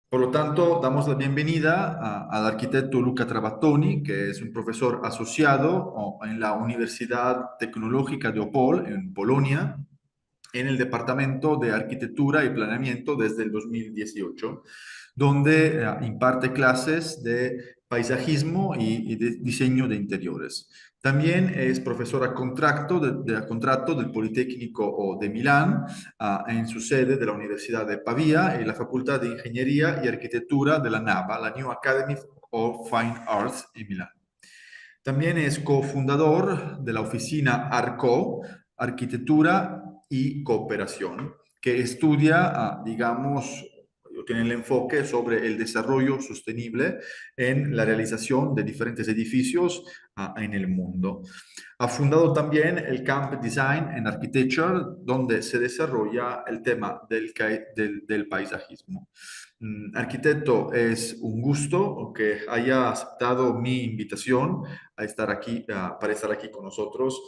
Por lo tanto, damos la bienvenida al arquitecto Luca Trabattoni, que es un profesor asociado en la Universidad Tecnológica de Opol, en Polonia, en el Departamento de Arquitectura y Planeamiento desde el 2018, donde imparte clases de paisajismo y de diseño de interiores. También es profesor a contrato del Politécnico de Milán, en su sede de la Universidad de Pavía y la Facultad de Ingeniería y Arquitectura de la NABA, la New Academy of Fine Arts en Milán. También es cofundador de la oficina ARCO, Arquitectura y Cooperación, que estudia, digamos, tiene el enfoque sobre el desarrollo sostenible en la realización de diferentes edificios en el mundo. Ha fundado también el Camp Design and Architecture, donde se desarrolla el tema del paisajismo. Arquitecto, es un gusto que haya aceptado mi invitación a estar aquí, para estar aquí con nosotros,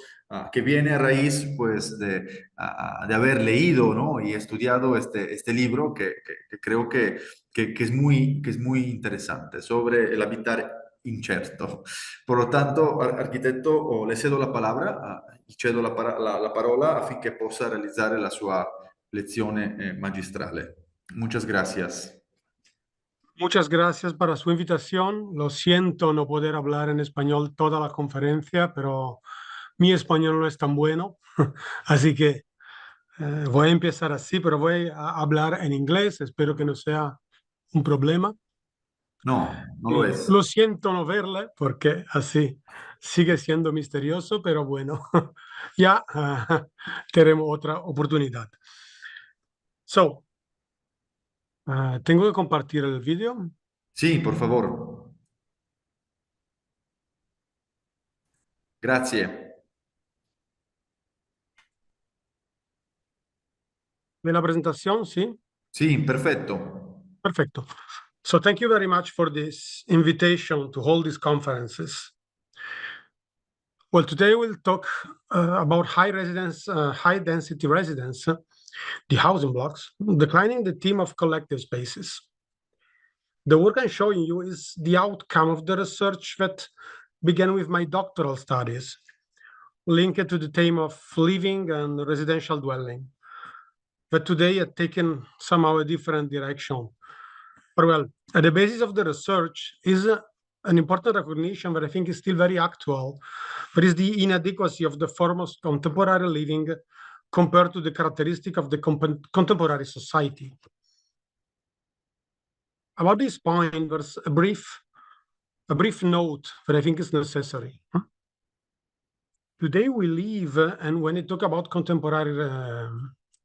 que viene a raíz pues, de haber leído, ¿no? Y estudiado este libro que creo que es muy interesante sobre el habitar incerto. Por lo tanto, architetto, le cedo la palabra y cedo la parola affinché possa realizzare la sua lezione magistrale. Muchas gracias. Muchas gracias para su invitación. Lo siento no poder hablar en español toda la conferencia, pero mi español no es tan bueno, así que voy a empezar así, pero voy a hablar en inglés. Espero que no sea un problema. No, no lo Y es. lo siento no verle, porque así sigue siendo misterioso, pero bueno, ya tenemos otra oportunidad. So, tengo que compartir el vídeo. Sí, por favor. Grazie. De la presentación, sí. Sí, perfetto. Perfecto. So thank you very much for this invitation to hold these conferences. Well, today we'll talk about high density residence, the housing blocks, declining the theme of collective spaces. The work I'm showing you is the outcome of the research that began with my doctoral studies, linked to the theme of living and residential dwelling, but today had taken somehow a different direction. But well, at the basis of the research is an important recognition that I think is still very actual, but is the inadequacy of the form of contemporary living compared to the characteristic of the contemporary society. About this point, there's a brief note that I think is necessary. Today we live, and when I talk about contemporary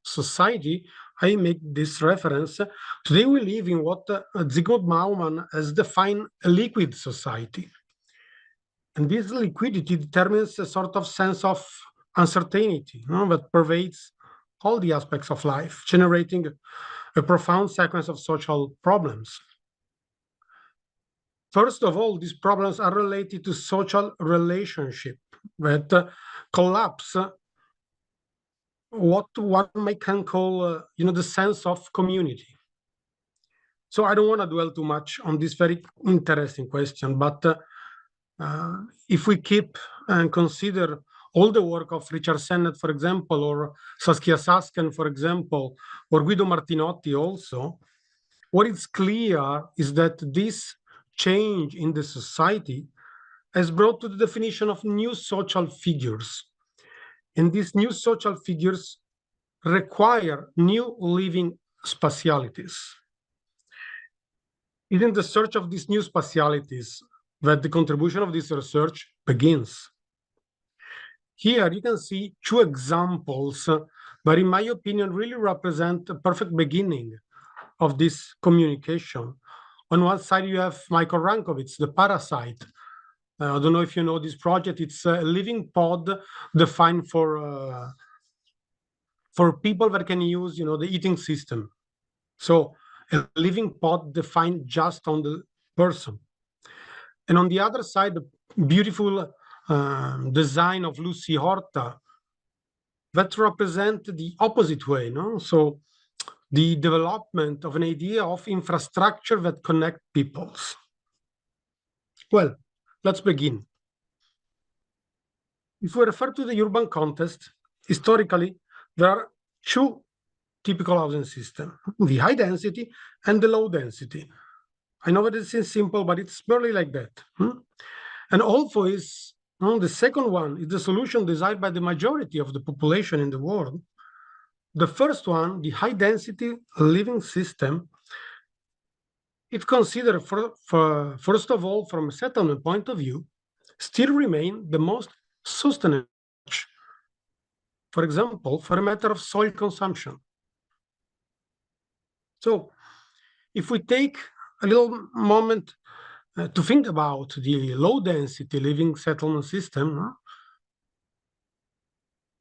society, I make this reference. Today we live in what Zygmunt Bauman has defined a liquid society. And this liquidity determines a sort of sense of uncertainty, that pervades all the aspects of life, generating a profound sequence of social problems. First of all, these problems are related to social relationship that collapse what one can call, the sense of community. So I don't want to dwell too much on this very interesting question, but if we keep and consider all the work of Richard Sennett, for example, or Saskia Sasken, for example, or Guido Martinotti also, what is clear is that this change in the society has brought to the definition of new social figures. And these new social figures require new living spatialities. It is in the search of these new spatialities that the contribution of this research begins. Here you can see two examples that, in my opinion, really represent a perfect beginning of this communication. On one side, you have Michael Rankovitz, the parasite. I don't know if you know this project. It's a living pod defined for people that can use, the eating system. So a living pod defined just on the person. And on the other side, the beautiful design of Lucy Horta that represent the opposite way. No, so the development of an idea of infrastructure that connect peoples. Well, let's begin. If we refer to the urban context, historically, there are two typical housing systems, the high density and the low density. I know that it seems simple, but it's barely like that. And also the second one is the solution desired by the majority of the population in the world. The first one, the high density living system, if considered first of all from a settlement point of view, still remain the most sustainable. For example, for a matter of soil consumption. So if we take a little moment to think about the low density living settlement system,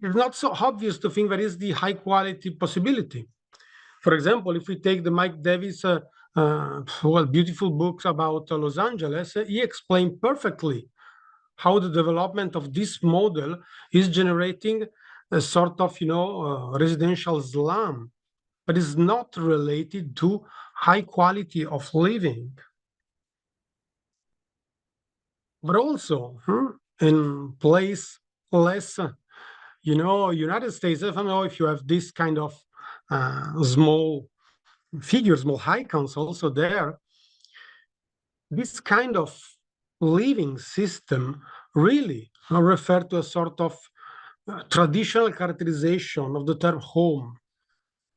it's not so obvious to think there is the high quality possibility. For example, if we take the Mike Davis beautiful books about Los Angeles, he explained perfectly how the development of this model is generating a sort of residential slum, but is not related to high quality of living. But also in place less, United States, I don't know if you have this kind of small figures, small icons also there. This kind of living system really refer to a sort of traditional characterization of the term home.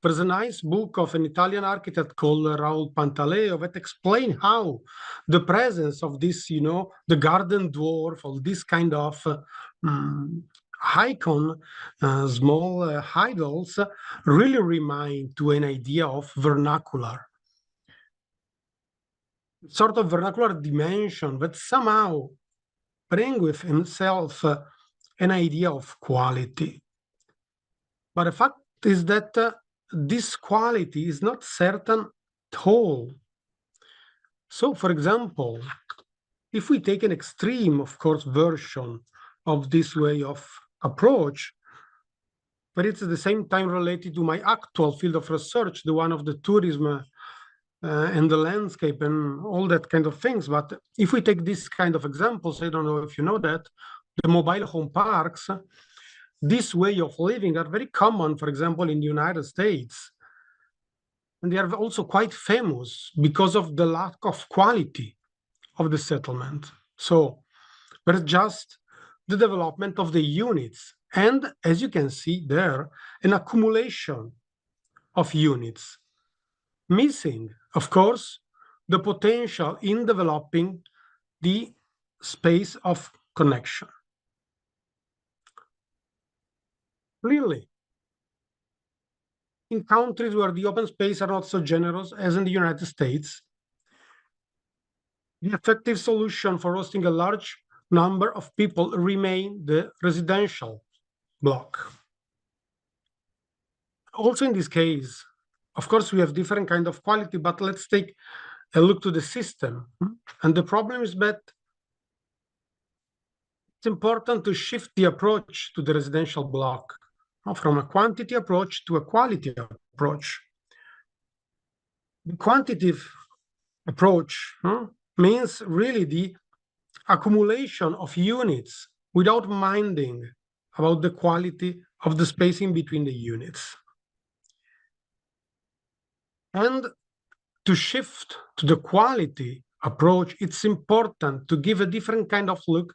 There's a nice book of an Italian architect called Raul Pantaleo that explains how the presence of this, the garden dwarf, or this kind of icon, small idols, really remind to an idea of vernacular. Sort of vernacular dimension that somehow bring with himself an idea of quality. But the fact is that this quality is not certain at all. So, for example, if we take an extreme, of course, version of this way of approach, but it's at the same time related to my actual field of research, the one of the tourism and the landscape and all that kind of things. But if we take this kind of examples, I don't know if you know that, the mobile home parks, this way of living are very common, for example, in the United States. And they are also quite famous because of the lack of quality of the settlement. So there's just the development of the units. And as you can see there, an accumulation of units, missing, of course, the potential in developing the space of connection. Clearly, in countries where the open space are not so generous as in the United States, the effective solution for hosting a large number of people remain the residential block. Also in this case, of course, we have different kind of quality, but let's take a look to the system. And the problem is that it's important to shift the approach to the residential block from a quantity approach to a quality approach. The quantitative approach means really the accumulation of units without minding about the quality of the spacing between the units. And to shift to the quality approach, it's important to give a different kind of look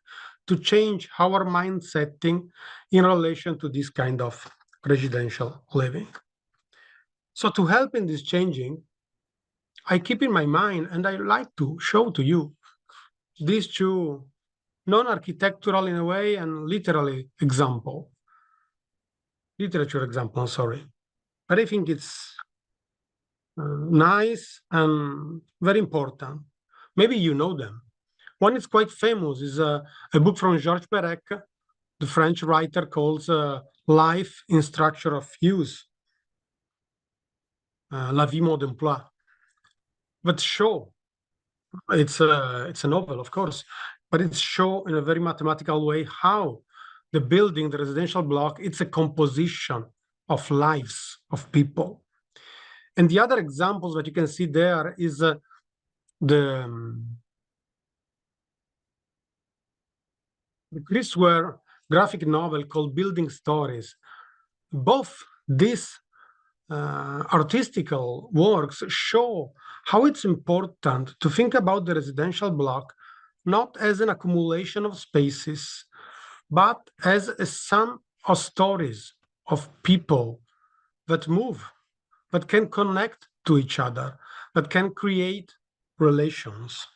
to change our mind setting in relation to this kind of residential living. So to help in this changing, I keep in my mind, and I like to show to you these two non-architectural in a way and literature example, sorry. But I think it's nice and very important. Maybe you know them. One is quite famous, is a book from Georges Perec, the French writer, calls Life in Structure of Use, La Vie Mode d'Emploi. But show, it's a novel, of course, but it's show in a very mathematical way how the building, the residential block, it's a composition of lives of people. And the other examples that you can see there is the Chris Ware graphic novel called Building Stories. Both these artistical works show how it's important to think about the residential block not as an accumulation of spaces, but as a sum of stories of people that move, that can connect to each other, that can create relations.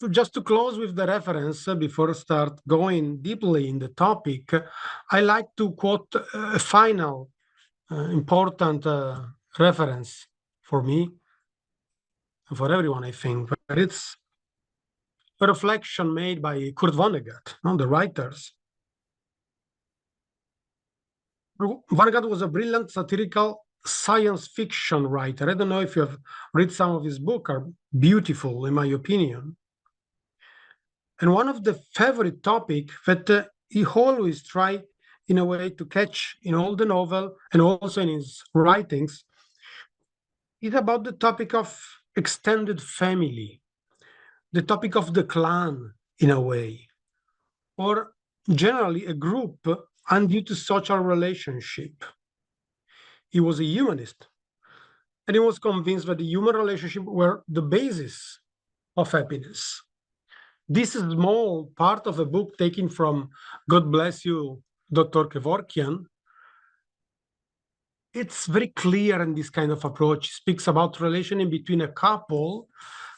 So just to close with the reference, before I start going deeply in the topic, I like to quote a final important reference for me, and for everyone, I think, but it's a reflection made by Kurt Vonnegut, the writers. Vonnegut was a brilliant satirical science fiction writer. I don't know if you have read some of his books, are beautiful, in my opinion. And one of the favorite topics that he always try in a way to catch in all the novel and also in his writings is about the topic of extended family, the topic of the clan in a way, or generally a group and due to social relationship. He was a humanist, and he was convinced that the human relationship were the basis of happiness. This is a small part of a book taken from God Bless You, Dr. Kevorkian. It's very clear in this kind of approach. He speaks about relation in between a couple,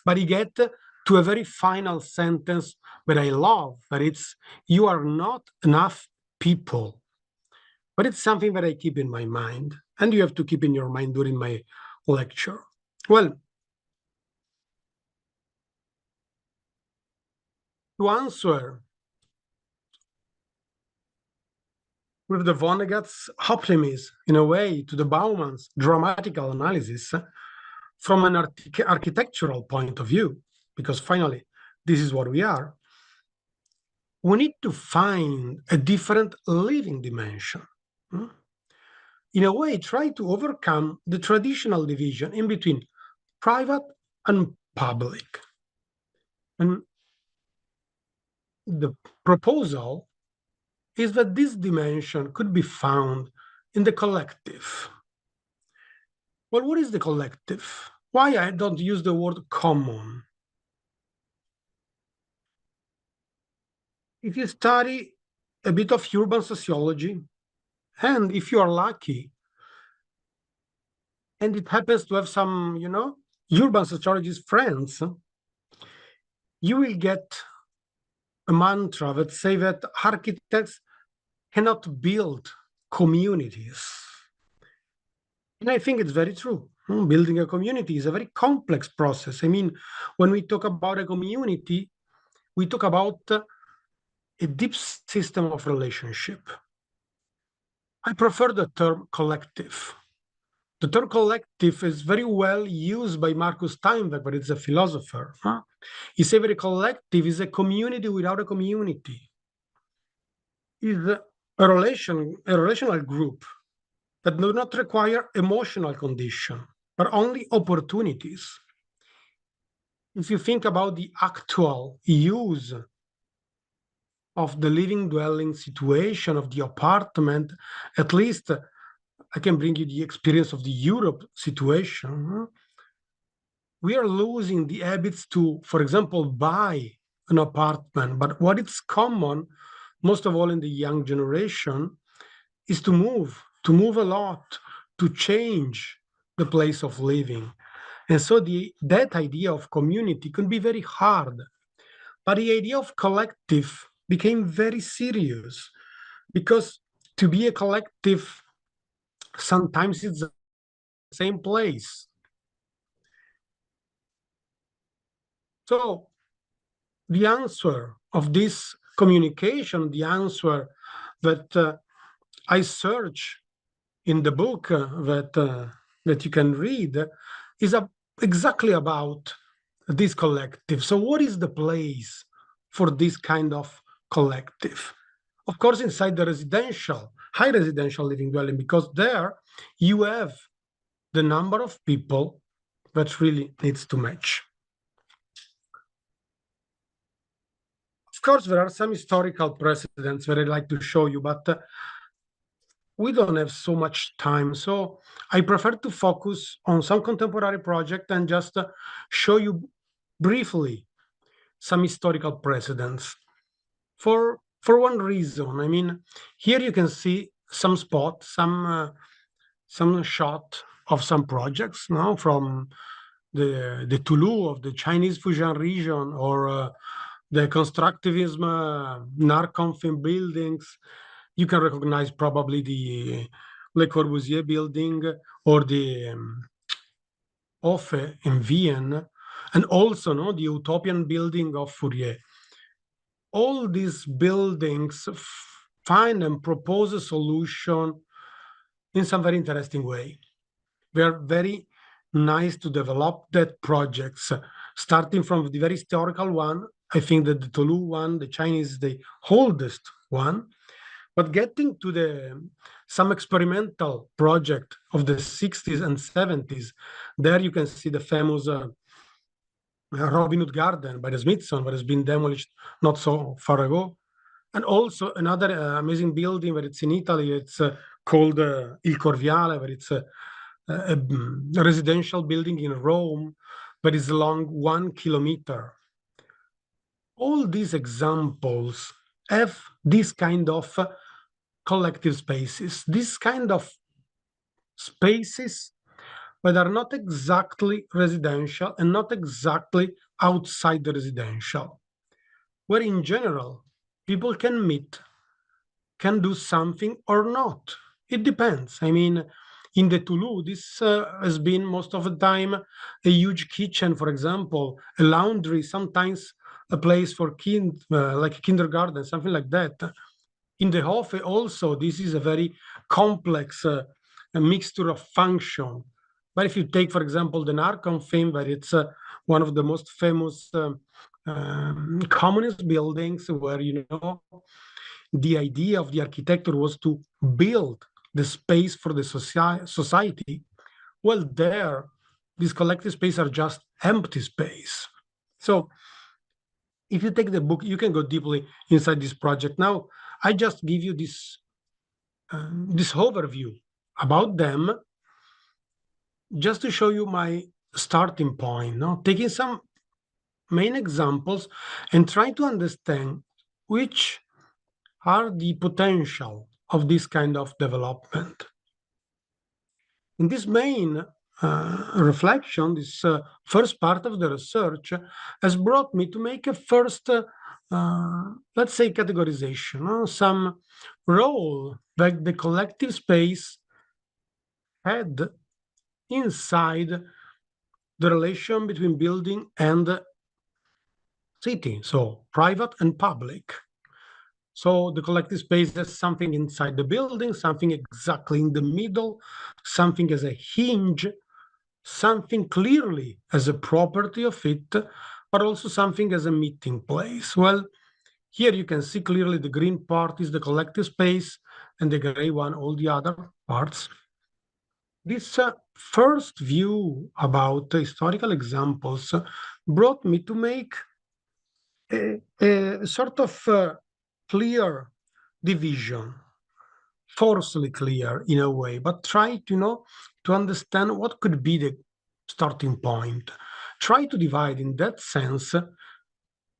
but he get to a very final sentence that I love, that it's, you are not enough people. But it's something that I keep in my mind, and you have to keep in your mind during my lecture. Well, to answer with the Vonnegut's optimism, in a way, to the Bauman's dramatical analysis from an architectural point of view, because finally, this is what we are, we need to find a different living dimension. In a way, try to overcome the traditional division in between private and public. And the proposal is that this dimension could be found in the collective. Well, what is the collective? Why I don't use the word common? If you study a bit of urban sociology, and if you are lucky, and it happens to have some, urban sociologist friends, you will get a mantra that say that architects cannot build communities. And I think it's very true. Building a community is a very complex process. I mean, when we talk about a community, we talk about a deep system of relationship. I prefer the term collective. The term collective is very well used by Marcus Steinbeck, but it's a philosopher. He said that a collective is a community without a community. It's a relational group that do not require emotional condition, but only opportunities. If you think about the actual use of the living dwelling situation of the apartment, at least I can bring you the experience of the Europe situation. We are losing the habits to, for example, buy an apartment. But what is common, most of all in the young generation, is to move a lot, to change the place of living. And so that idea of community can be very hard. But the idea of collective became very serious, because to be a collective, sometimes it's the same place. So the answer of this communication, the answer that I search in the book that you can read, is exactly about this collective. So what is the place for this kind of collective? of course, inside the residential, high residential living dwelling, because there you have the number of people that really needs to match. Of course, there are some historical precedents that I'd like to show you, but we don't have so much time. So I prefer to focus on some contemporary project and just show you briefly some historical precedents. For one reason, I mean, here you can see some spot, some shot of some projects now from the Tulu of the Chinese Fujian region, or the constructivism Narconfin buildings. You can recognize probably the Le Corbusier building or the Offe in Vienna, and also the Utopian building of Fourier. All these buildings find and propose a solution in some very interesting way. They are very nice to develop that projects, starting from the very historical one. I think that the Tolu one, the Chinese, is the oldest one, but getting to some experimental project of the 60s and 70s, there you can see the famous Robin Hood Garden by the Smithson, that has been demolished not so far ago. And also another amazing building where it's in Italy, it's called Il Corviale, where it's a residential building in Rome, but it's long 1 kilometer. All these examples have this kind of collective spaces, this kind of spaces that are not exactly residential and not exactly outside the residential, where in general people can meet, can do something or not. It depends. I mean, in the Tulu, this has been most of the time a huge kitchen, for example, a laundry, sometimes a place for like kindergarten, something like that. In the Hofe also, this is a very complex a mixture of function. But if you take, for example, the Narcon theme, where it's one of the most famous communist buildings, where, the idea of the architecture was to build the space for the society. Well, there, these collective spaces are just empty space. So if you take the book, you can go deeply inside this project. Now, I just give you this overview about them, just to show you my starting point, taking some main examples and try to understand which are the potential of this kind of development. In this main reflection, this first part of the research has brought me to make a first, let's say, categorization, some role that the collective space had inside the relation between building and city, so private and public. So the collective space is something inside the building, something exactly in the middle, something as a hinge, something clearly as a property of it, but also something as a meeting place. Well, here you can see clearly the green part is the collective space, and the gray one, all the other parts. This first view about historical examples brought me to make a sort of clear division, forcefully clear in a way, but try to understand what could be the starting point. Try to divide in that sense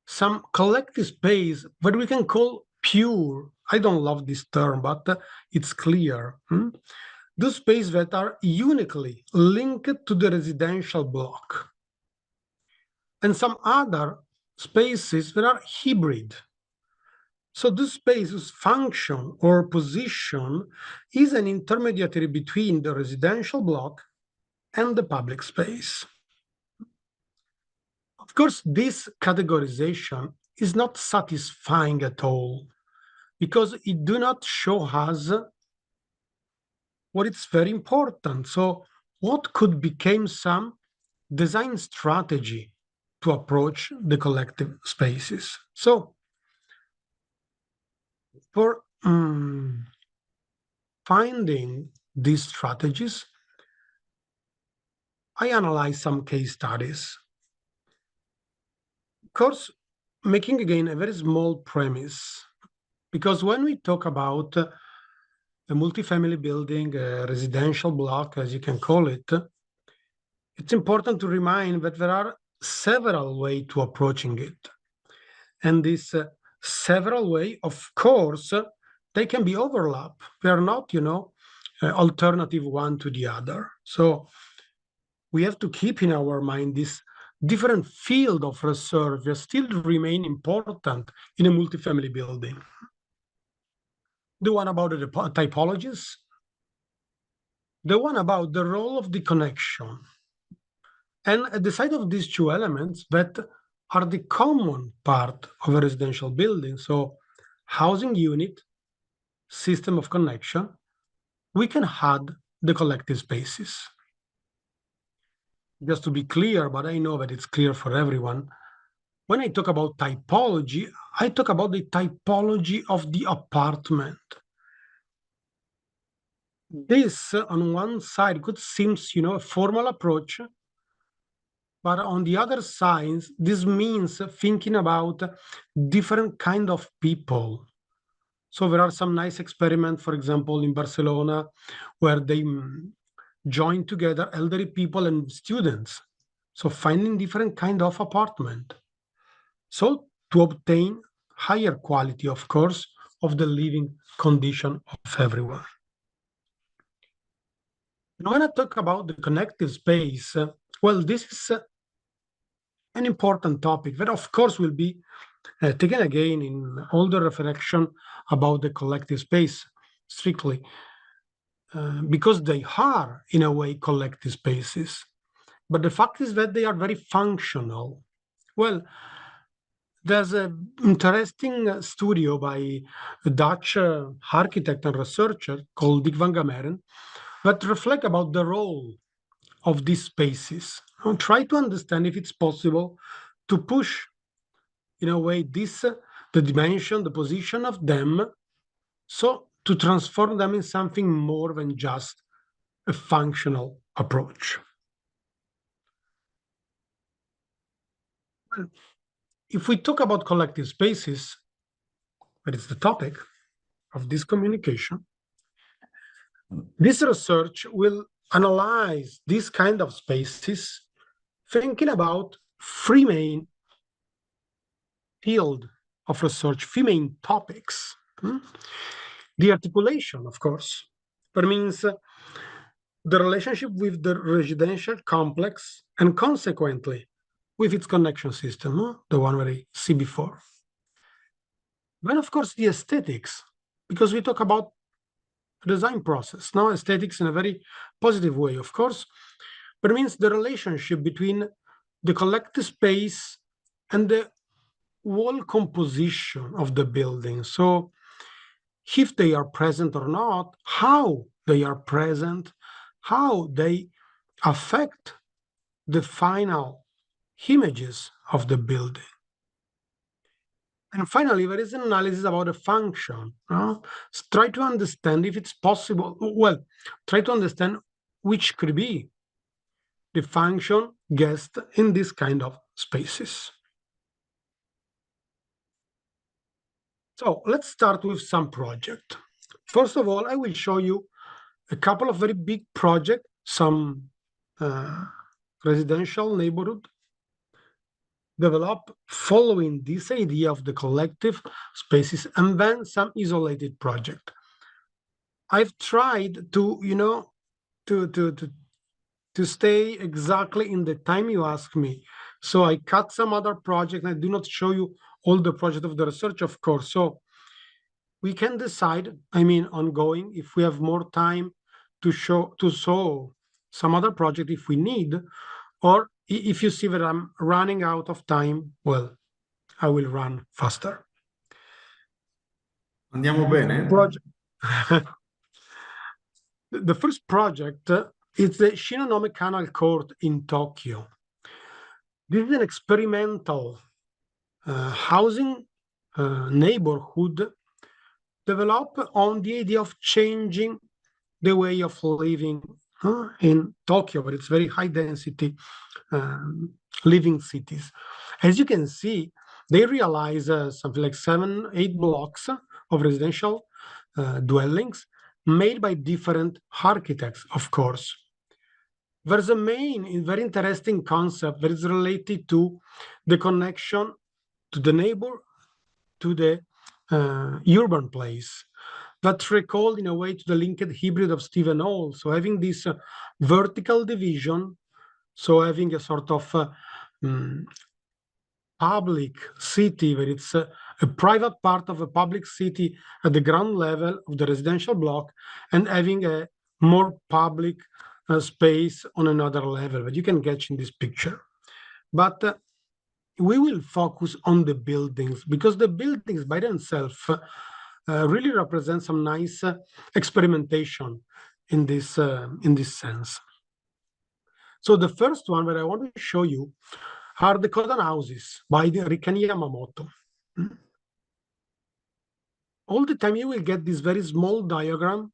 some collective space that we can call pure. I don't love this term, but it's clear. Those spaces that are uniquely linked to the residential block, and some other spaces that are hybrid. So this space's function or position is an intermediary between the residential block and the public space. Of course, this categorization is not satisfying at all, because it do not show us what is very important. So what could become some design strategy to approach the collective spaces? So For finding these strategies, I analyzed some case studies. Of course, making again a very small premise, because when we talk about a multifamily building, a residential block, as you can call it, it's important to remind that there are several ways to approaching it. And this several way, of course, they can be overlap. They are not, alternative one to the other. So we have to keep in our mind this different field of research that still remain important in a multifamily building. The one about the typologies, the one about the role of the connection. And at the side of these two elements that are the common part of a residential building, so housing unit, system of connection, we can add the collective spaces. Just to be clear, but I know that it's clear for everyone, when I talk about typology, I talk about the typology of the apartment. This, on one side, could seem, a formal approach, but on the other side, this means thinking about different kind of people. So there are some nice experiments, for example, in Barcelona, where they join together elderly people and students. So finding different kind of apartment. So to obtain higher quality, of course, of the living condition of everyone. And when I talk about the connective space, well, this is an important topic that, of course, will be taken again in all the reflection about the collective space, strictly, because they are, in a way, collective spaces. But the fact is that they are very functional. Well, there's an interesting studio by a Dutch architect and researcher called Dick van Gameren that reflect about the role of these spaces and try to understand if it's possible to push, in a way, the dimension, the position of them, so to transform them in something more than just a functional approach. Well, if we talk about collective spaces, that is the topic of this communication, this research will analyze these kind of spaces, thinking about three main field of research, three main topics. The articulation, of course, that means the relationship with the residential complex and consequently with its connection system, the one that I see before. Then, of course, the aesthetics, because we talk about design process. Now, aesthetics in a very positive way, of course, but it means the relationship between the collective space and the wall composition of the building. So if they are present or not, how they are present, how they affect the final images of the building. And finally, there is an analysis about a function. Try to understand if it's possible, well, try to understand which could be the function guessed in this kind of spaces. So let's start with some project. First of all, I will show you a couple of very big projects, some residential neighborhood developed following this idea of the collective spaces, and then some isolated project. I've tried to, to stay exactly in the time you ask me. So I cut some other project. I do not show you all the project of the research, of course. So we can decide, ongoing, if we have more time to show some other project if we need, or if you see that I'm running out of time, well, I will run faster. Andiamo bene? The first project is the Shinonome Canal Court in Tokyo. This is an experimental housing neighborhood develop on the idea of changing the way of living in Tokyo, but it's very high density living cities. As you can see, they realize something like 7-8 blocks of residential dwellings made by different architects, of course. There's a main, very interesting concept that is related to the connection to the neighbor, to the urban place, that recalled in a way to the linked hybrid of Stephen Hall. So having this vertical division, so having a sort of public city, where it's a private part of a public city at the ground level of the residential block, and having a more public space on another level that you can catch in this picture. But we will focus on the buildings, because the buildings by themselves really represent some nice experimentation in this sense. So the first one that I want to show you are the Kodan houses by the Rikani Yamamoto. All the time you will get this very small diagram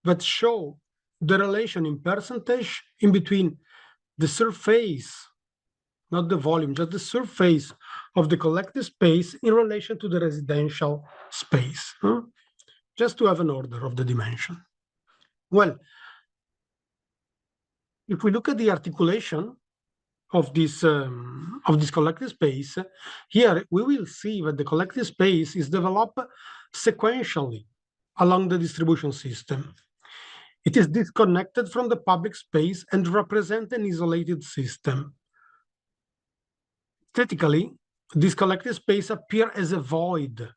that show the relation in percentage in between the surface, not the volume, just the surface of the collective space in relation to the residential space, just to have an order of the dimension. Well, if we look at the articulation of this collective space, here we will see that the collective space is developed sequentially along the distribution system. It is disconnected from the public space and represents an isolated system. Aesthetically, this collective space appears as a void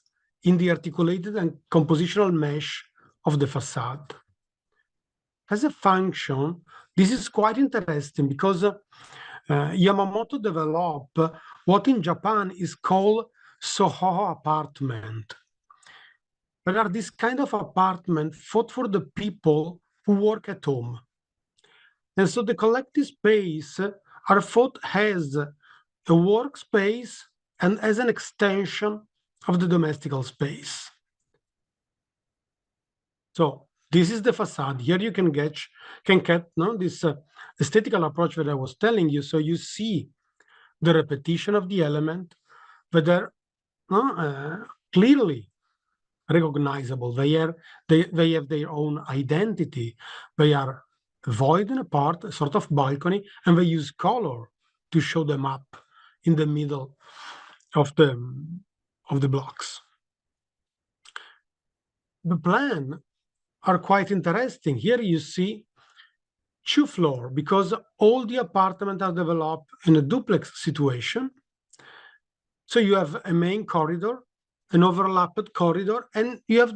in the articulated and compositional mesh of the facade. As a function, this is quite interesting because Yamamoto developed what in Japan is called Soho apartment. There are this kind of apartment thought for the people who work at home. And so the collective space are thought as a workspace and as an extension of the domestical space. So this is the facade. Here you can get this aesthetical approach that I was telling you. So you see the repetition of the element, but they're clearly recognizable. They have their own identity. They are void in a part, a sort of balcony, and they use color to show them up in the middle of the blocks. The plan are quite interesting. Here you see 2 floors, because all the apartments are developed in a duplex situation. So you have a main corridor, an overlapped corridor, and you have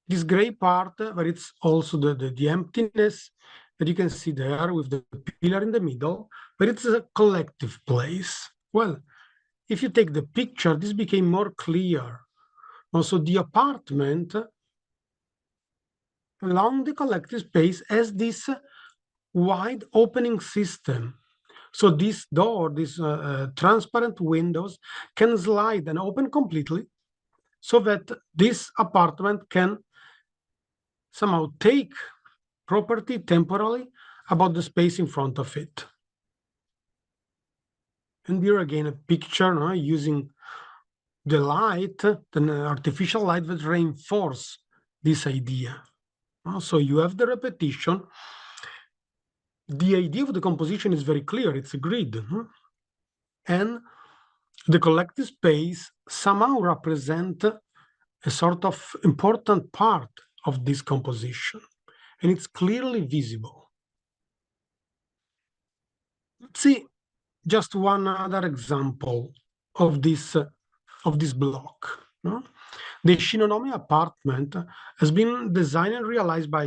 this gray part where it's also the emptiness that you can see there with the pillar in the middle, but it's a collective place. Well, if you take the picture, this became more clear. Also, the apartment along the collective space has this wide opening system. So this door, these transparent windows can slide and open completely, so that this apartment can somehow take property temporarily about the space in front of it. And here again, a picture using the light, the artificial light that reinforce this idea. So you have the repetition. The idea of the composition is very clear. It's a grid. And the collective space somehow represent a sort of important part of this composition, and it's clearly visible. Let's see just one other example of this block. The Shinonome apartment has been designed and realized by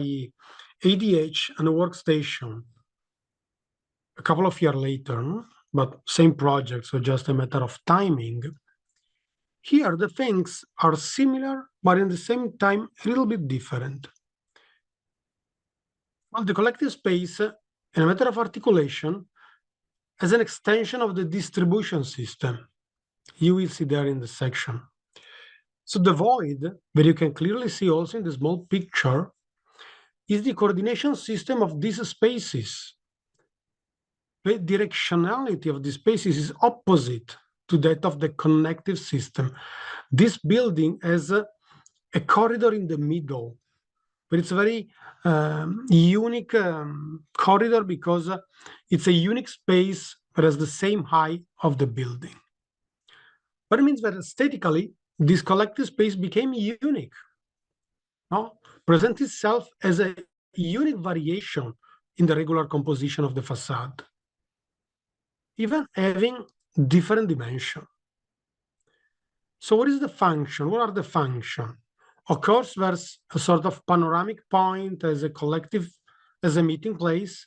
ADH and a workstation a couple of years later, but same project, so just a matter of timing. Here, the things are similar, but at the same time, a little bit different. Well, the collective space, in a matter of articulation, as an extension of the distribution system. You will see there in the section. So the void, that you can clearly see also in the small picture, is the coordination system of these spaces. The directionality of the spaces is opposite to that of the connective system. This building has a corridor in the middle, but it's a very unique corridor because it's a unique space that has the same height of the building. But it means that aesthetically, this collective space became unique. No? Presents itself as a unique variation in the regular composition of the facade, even having different dimension. So what is the function? What are the functions? Of course, there's a sort of panoramic point as a collective, as a meeting place,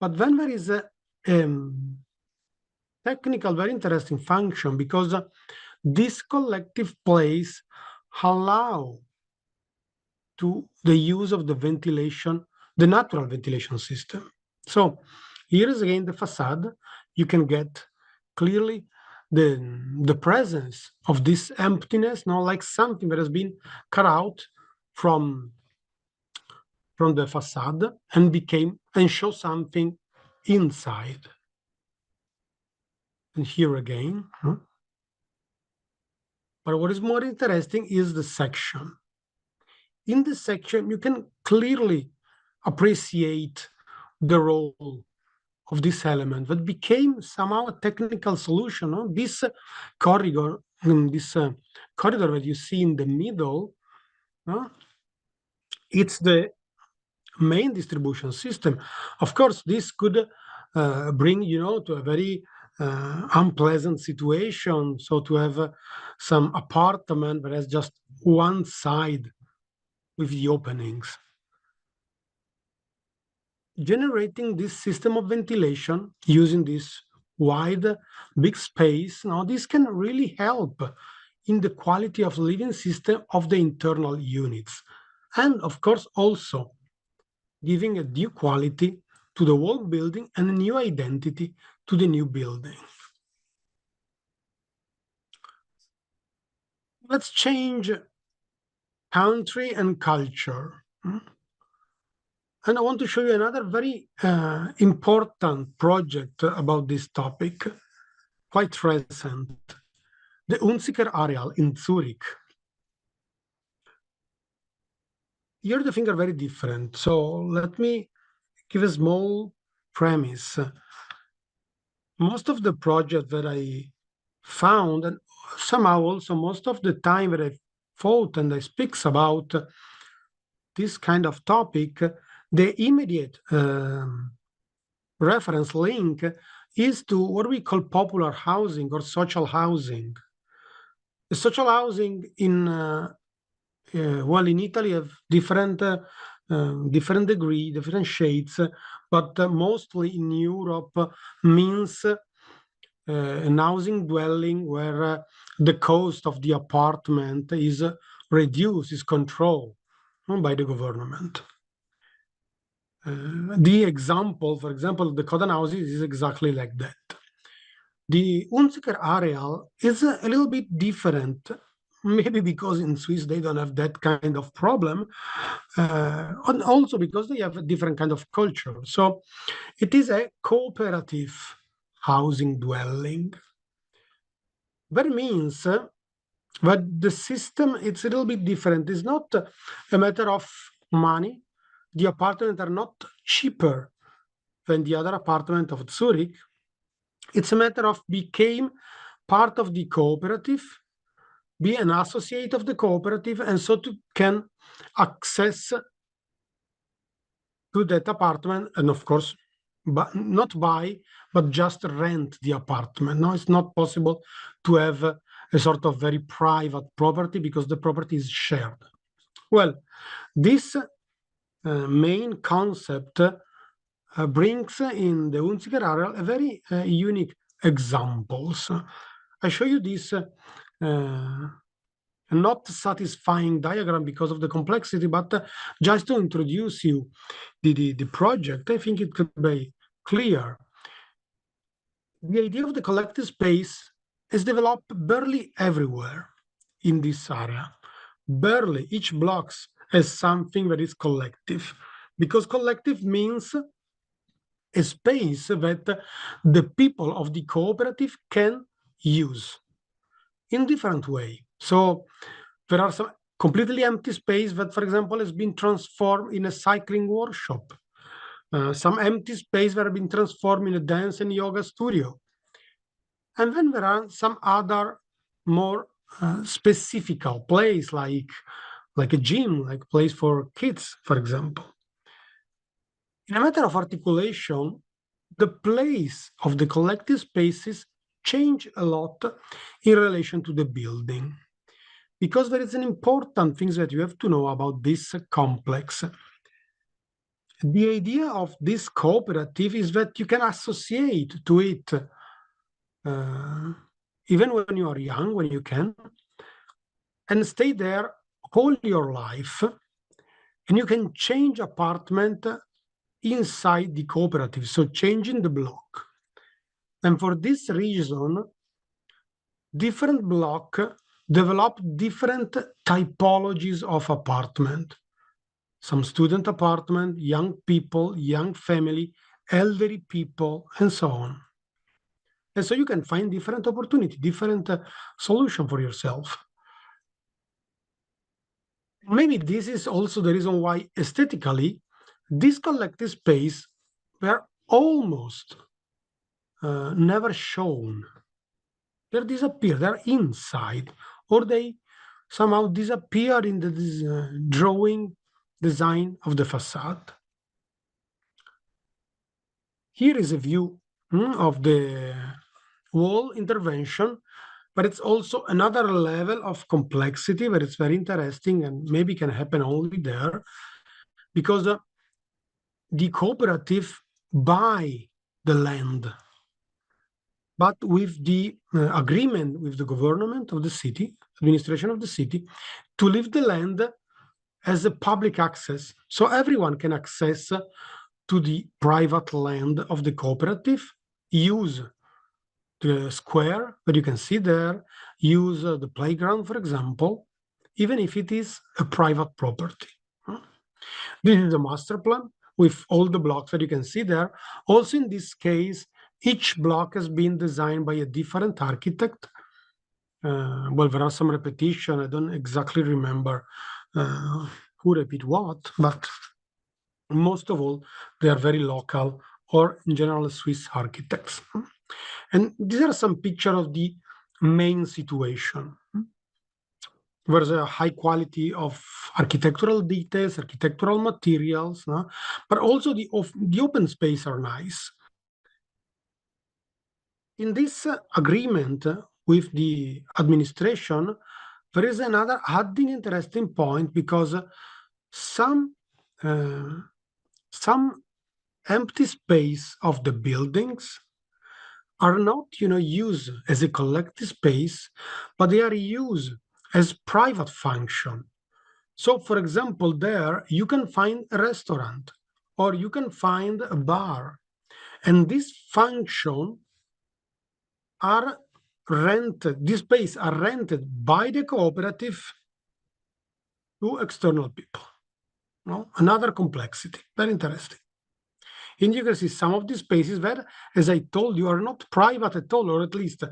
but then there is a technical, very interesting function, because this collective place allow to the use of the ventilation, the natural ventilation system. So here is again the facade. You can get clearly the presence of this emptiness, not like something that has been cut out from the facade and show something inside. And here again. But what is more interesting is the section. In this section, you can clearly appreciate the role of this element that became somehow a technical solution. No? This corridor, corridor that you see in the middle, it's the main distribution system. Of course, this could bring, to a very unpleasant situation. So to have some apartment that has just one side with the openings. Generating this system of ventilation using this wide, big space, now this can really help in the quality of living system of the internal units. And of course, also giving a new quality to the whole building and a new identity to the new building. Let's change country and culture. And I want to show you another very important project about this topic, quite recent, the Unziker Areal in Zurich. Here the things are very different. So let me give a small premise. Most of the projects that I found, and somehow also most of the time that I thought and I speak about this kind of topic, the immediate reference link is to what we call popular housing or social housing. The social housing in Italy have different degree, different shades, but mostly in Europe means an housing dwelling where the cost of the apartment is reduced, is controlled by the government. The example, for example, the Codan houses is exactly like that. The Unziker Areal is a little bit different, maybe because in Swiss they don't have that kind of problem, and also because they have a different kind of culture. So it is a cooperative housing dwelling. That means that the system, it's a little bit different. It's not a matter of money. The apartments are not cheaper than the other apartment of Zurich. It's a matter of became part of the cooperative, be an associate of the cooperative, and so can access to that apartment, and of course, not buy, but just rent the apartment. No, it's not possible to have a sort of very private property because the property is shared. Well, this main concept brings in the Unziker Areal a very unique examples. I show you this not satisfying diagram because of the complexity, but just to introduce you the project. I think it could be clear. The idea of the collective space is developed barely everywhere. in this area. Barely each block has something that is collective, because collective means a space that the people of the cooperative can use in different way. So there are some completely empty space that, for example, has been transformed in a cycling workshop. Some empty space that have been transformed in a dance and yoga studio. And then there are some other more specific place, like a gym, like a place for kids, for example. In a matter of articulation, the place of the collective spaces change a lot in relation to the building, because there is an important thing that you have to know about this complex. The idea of this cooperative is that you can associate to it even when you are young, when you can, and stay there all your life, and you can change apartment inside the cooperative, so changing the block. And for this reason, different block develop different typologies of apartment. Some student apartment, young people, young family, elderly people, and so on. And so you can find different opportunity, different solution for yourself. Maybe this is also the reason why aesthetically, this collective space were almost never shown. They disappear, they're inside, or they somehow disappear in the drawing design of the facade. Here is a view of the wall intervention, but it's also another level of complexity that is very interesting and maybe can happen only there, because the cooperative buy the land, but with the agreement with the government of the city, administration of the city, to leave the land as a public access. So everyone can access to the private land of the cooperative, use the square that you can see there, use the playground, for example, even if it is a private property. This is the master plan with all the blocks that you can see there. Also in this case, each block has been designed by a different architect. Well, there are some repetition. I don't exactly remember who repeat what, but most of all, they are very local or in general Swiss architects. And these are some pictures of the main situation. There's a high quality of architectural details, architectural materials, no? But also the open space are nice. In this agreement with the administration, there is another adding interesting point, because some empty space of the buildings are not, used as a collective space, but they are used as private function. So, for example, there you can find a restaurant or you can find a bar, and this function are rented, this space are rented by the cooperative to external people. No? Another complexity, very interesting. And you can see some of these spaces that, as I told you, are not private at all, or at least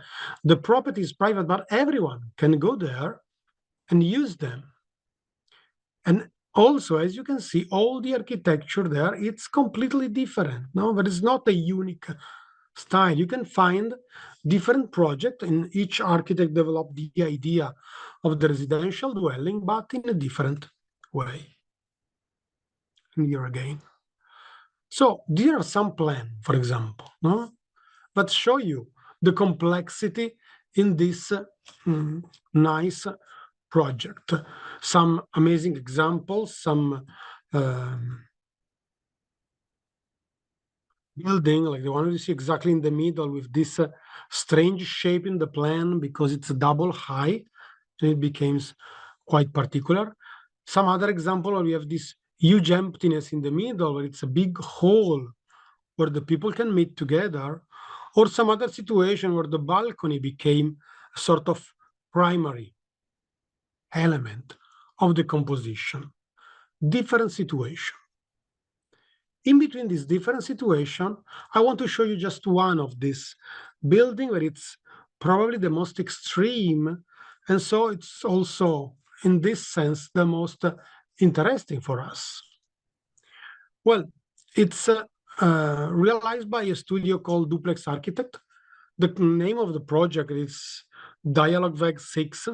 the property is private, but everyone can go there and use them. And also, as you can see, all the architecture there, it's completely different. No, there is not a unique style. You can find different projects, and each architect developed the idea of the residential dwelling, but in a different way. And here again. So these are some plans, for example, no? That show you the complexity in this nice project. Some amazing examples, some building, like the one you see exactly in the middle with this strange shape in the plan, because it's a double high, so it becomes quite particular. Some other example where we have this huge emptiness in the middle, where it's a big hole where the people can meet together, or some other situation where the balcony became a sort of primary element of the composition, different situation. In between this different situation, I want to show you just one of this building where it's probably the most extreme, and so it's also, in this sense, the most interesting for us. Well, it's realized by a studio called Duplex Architect. The name of the project is Dialogue Veg 6,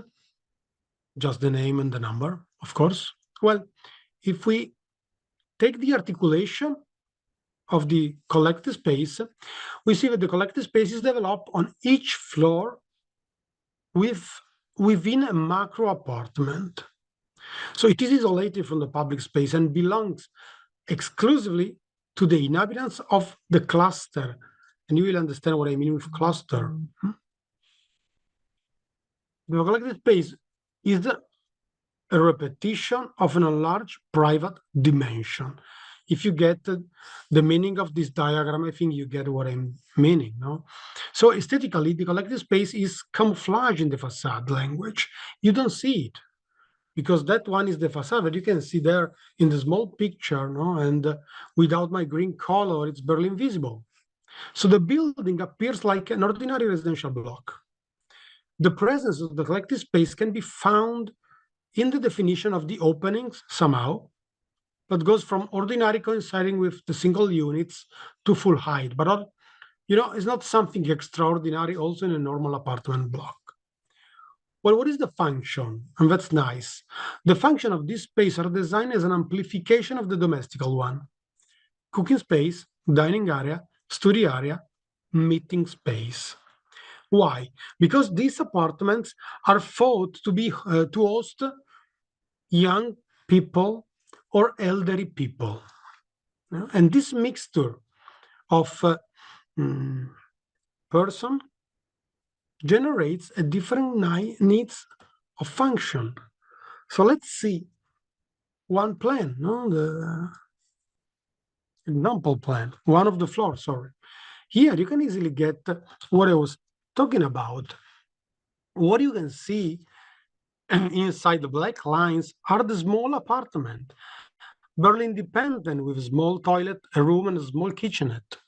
just the name and the number, of course. Well, if we take the articulation of the collective space, we see that the collective space is developed on each floor within a macro apartment. So it is isolated from the public space and belongs exclusively to the inhabitants of the cluster. And you will understand what I mean with cluster. The collective space is a repetition of an enlarged private dimension. If you get the meaning of this diagram, I think you get what I'm meaning, no? So aesthetically, the collective space is camouflage in the facade language. You don't see it, because that one is the facade that you can see there in the small picture, no? And without my green color, it's barely invisible. So the building appears like an ordinary residential block. The presence of the collective space can be found in the definition of the openings somehow, that goes from ordinary coinciding with the single units to full height. But, it's not something extraordinary also in a normal apartment block. Well, what is the function? And that's nice. The function of this space are designed as an amplification of the domestical one. Cooking space, dining area, study area, meeting space. Why? Because these apartments are thought to be to host young people or elderly people. And this mixture of person generates a different needs of function. So let's see one plan, the example plan, one of the floors, sorry. Here you can easily get what I was talking about. What you can see inside the black lines are the small apartment, barely independent, with a small toilet, a room, and a small kitchenette.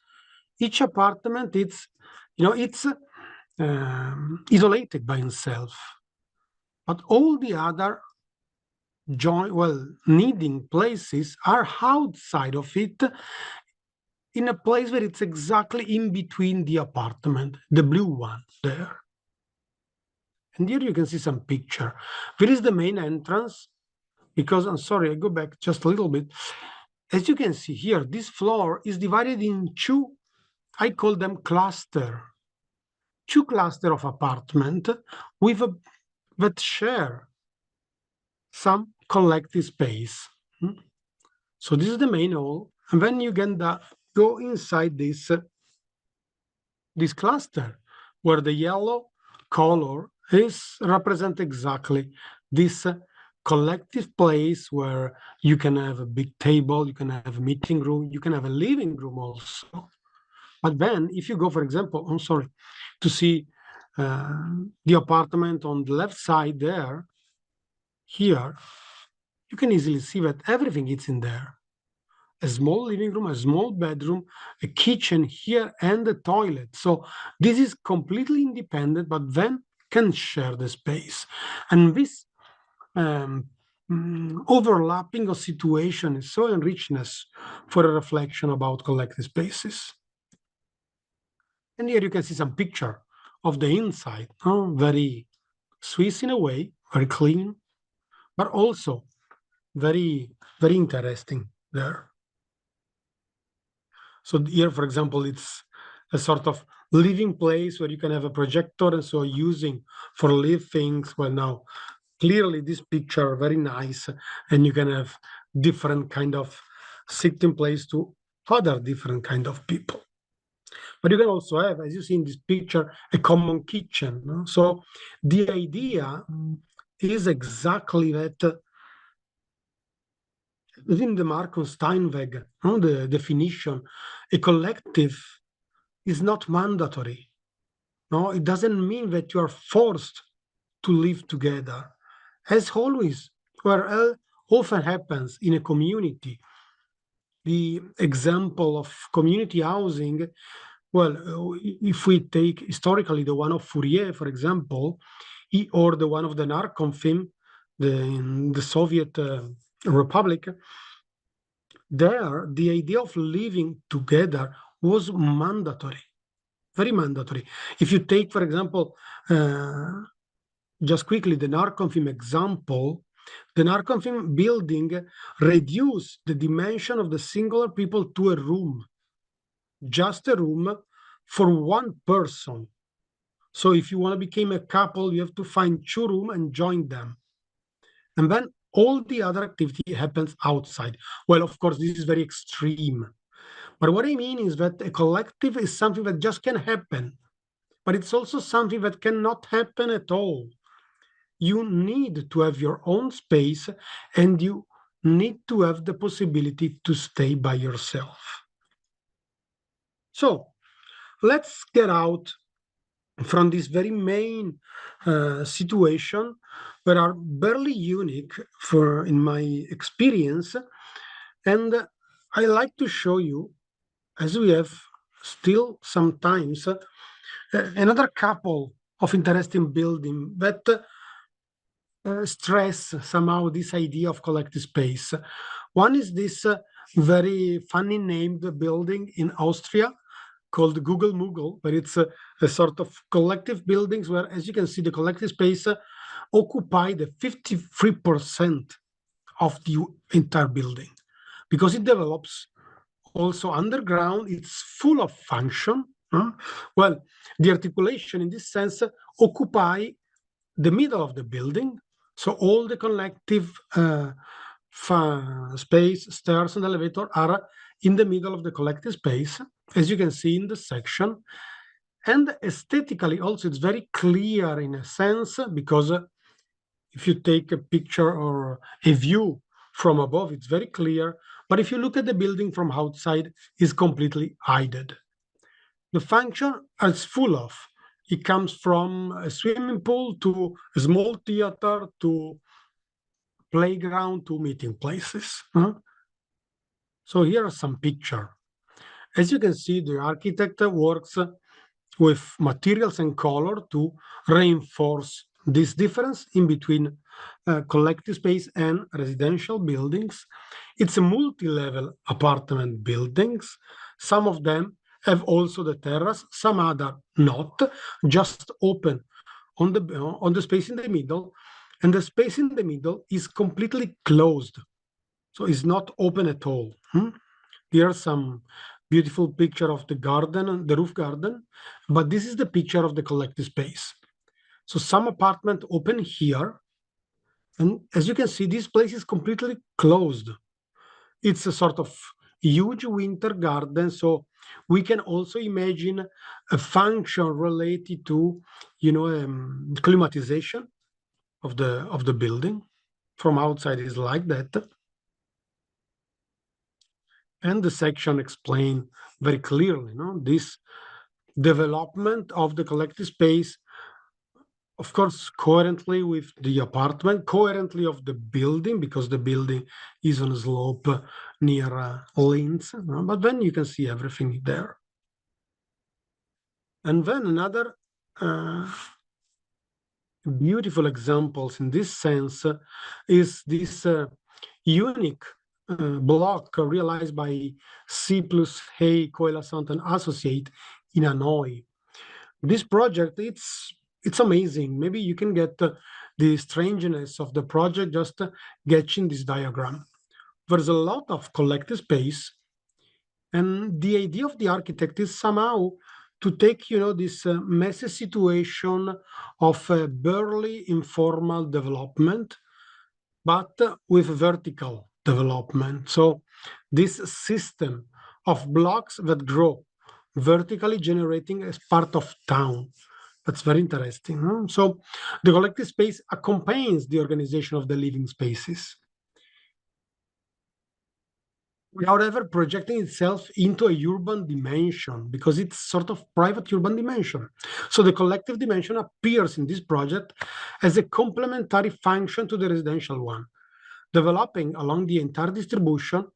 Each apartment, it's isolated by itself, but all the other needing places are outside of it, in a place where it's exactly in between the apartment, the blue one there. And here you can see some picture. There is the main entrance, because, I'm sorry, I go back just a little bit. As you can see here, this floor is divided in two, I call them cluster. Two cluster of apartment that share some collective space. So this is the main hall, and then you can go inside this cluster, where the yellow color represent exactly this collective place where you can have a big table, you can have a meeting room, you can have a living room also. But then if you go, for example, I'm sorry, to see the apartment on the left side there, here, you can easily see that everything is in there. A small living room, a small bedroom, a kitchen here, and a toilet. So this is completely independent, but then can share the space. And this overlapping of situation is so enrichness for a reflection about collective spaces. And here you can see some picture of the inside, very Swiss in a way, very clean, but also very, very interesting there. So here, for example, it's a sort of living place where you can have a projector, and so using for live things. Well, now, clearly this picture, very nice, and you can have different kind of sitting place to other different kind of people. But you can also have, as you see in this picture, a common kitchen. No? So the idea is exactly that within the Marcus Steinweg, the definition, a collective is not mandatory. No, it doesn't mean that you are forced to live together. as always, where often happens in a community. The example of community housing, well, if we take historically the one of Fourier, for example, or the one of the Narkomfim, in the Soviet Republic, there the idea of living together was mandatory, very mandatory. If you take, for example, just quickly, the Narkomfim example, the Narkomfim building reduced the dimension of the singular people to a room, just a room for one person. So if you want to become a couple, you have to find 2 rooms and join them. And then all the other activity happens outside. Well, of course, this is very extreme. But what I mean is that a collective is something that just can happen, but it's also something that cannot happen at all. You need to have your own space, and you need to have the possibility to stay by yourself. So let's get out from this very main situation that are barely unique in my experience. And I like to show you, as we have still sometimes, another couple of interesting buildings that stress somehow this idea of collective space. One is this very funny named building in Austria called Google Moogle, but it's a sort of collective buildings where, as you can see, the collective space occupy the 53% of the entire building, because it develops also underground. It's full of function. Well, the articulation in this sense occupy the middle of the building. So all the collective space, stairs and elevator are in the middle of the collective space, as you can see in the section. And aesthetically also, it's very clear in a sense, because if you take a picture or a view from above, it's very clear. But if you look at the building from outside, it's completely hidden. The function is full of. It comes from a swimming pool to a small theater to playground to meeting places. So here are some pictures. As you can see, the architect works with materials and color to reinforce this difference in between collective space and residential buildings. It's a multi-level apartment buildings. Some of them have also the terrace, some other not, just open on the space in the middle, and the space in the middle is completely closed, so it's not open at all. Here are some beautiful picture of the garden, the roof garden, but this is the picture of the collective space. So some apartment open here, and as you can see, this place is completely closed. It's a sort of huge winter garden, so we can also imagine a function related to, climatization of the building. From outside is like that. And the section explain very clearly, this development of the collective space, of course, coherently with the apartment, coherently of the building, because the building is on a slope near Linz, but then you can see everything there. And then another beautiful examples in this sense is this unique block realized by C plus Hay, Coelasant and Associate in Hanoi. This project, it's amazing. Maybe you can get the strangeness of the project just getting this diagram. There's a lot of collective space, and the idea of the architect is somehow to take, this messy situation of a barely informal development, but with vertical development. So this system of blocks that grow vertically, generating as part of town. That's very interesting. So the collective space accompanies the organization of the living spaces. without ever projecting itself into a urban dimension, because it's sort of private urban dimension. So the collective dimension appears in this project as a complementary function to the residential one, developing along the entire distribution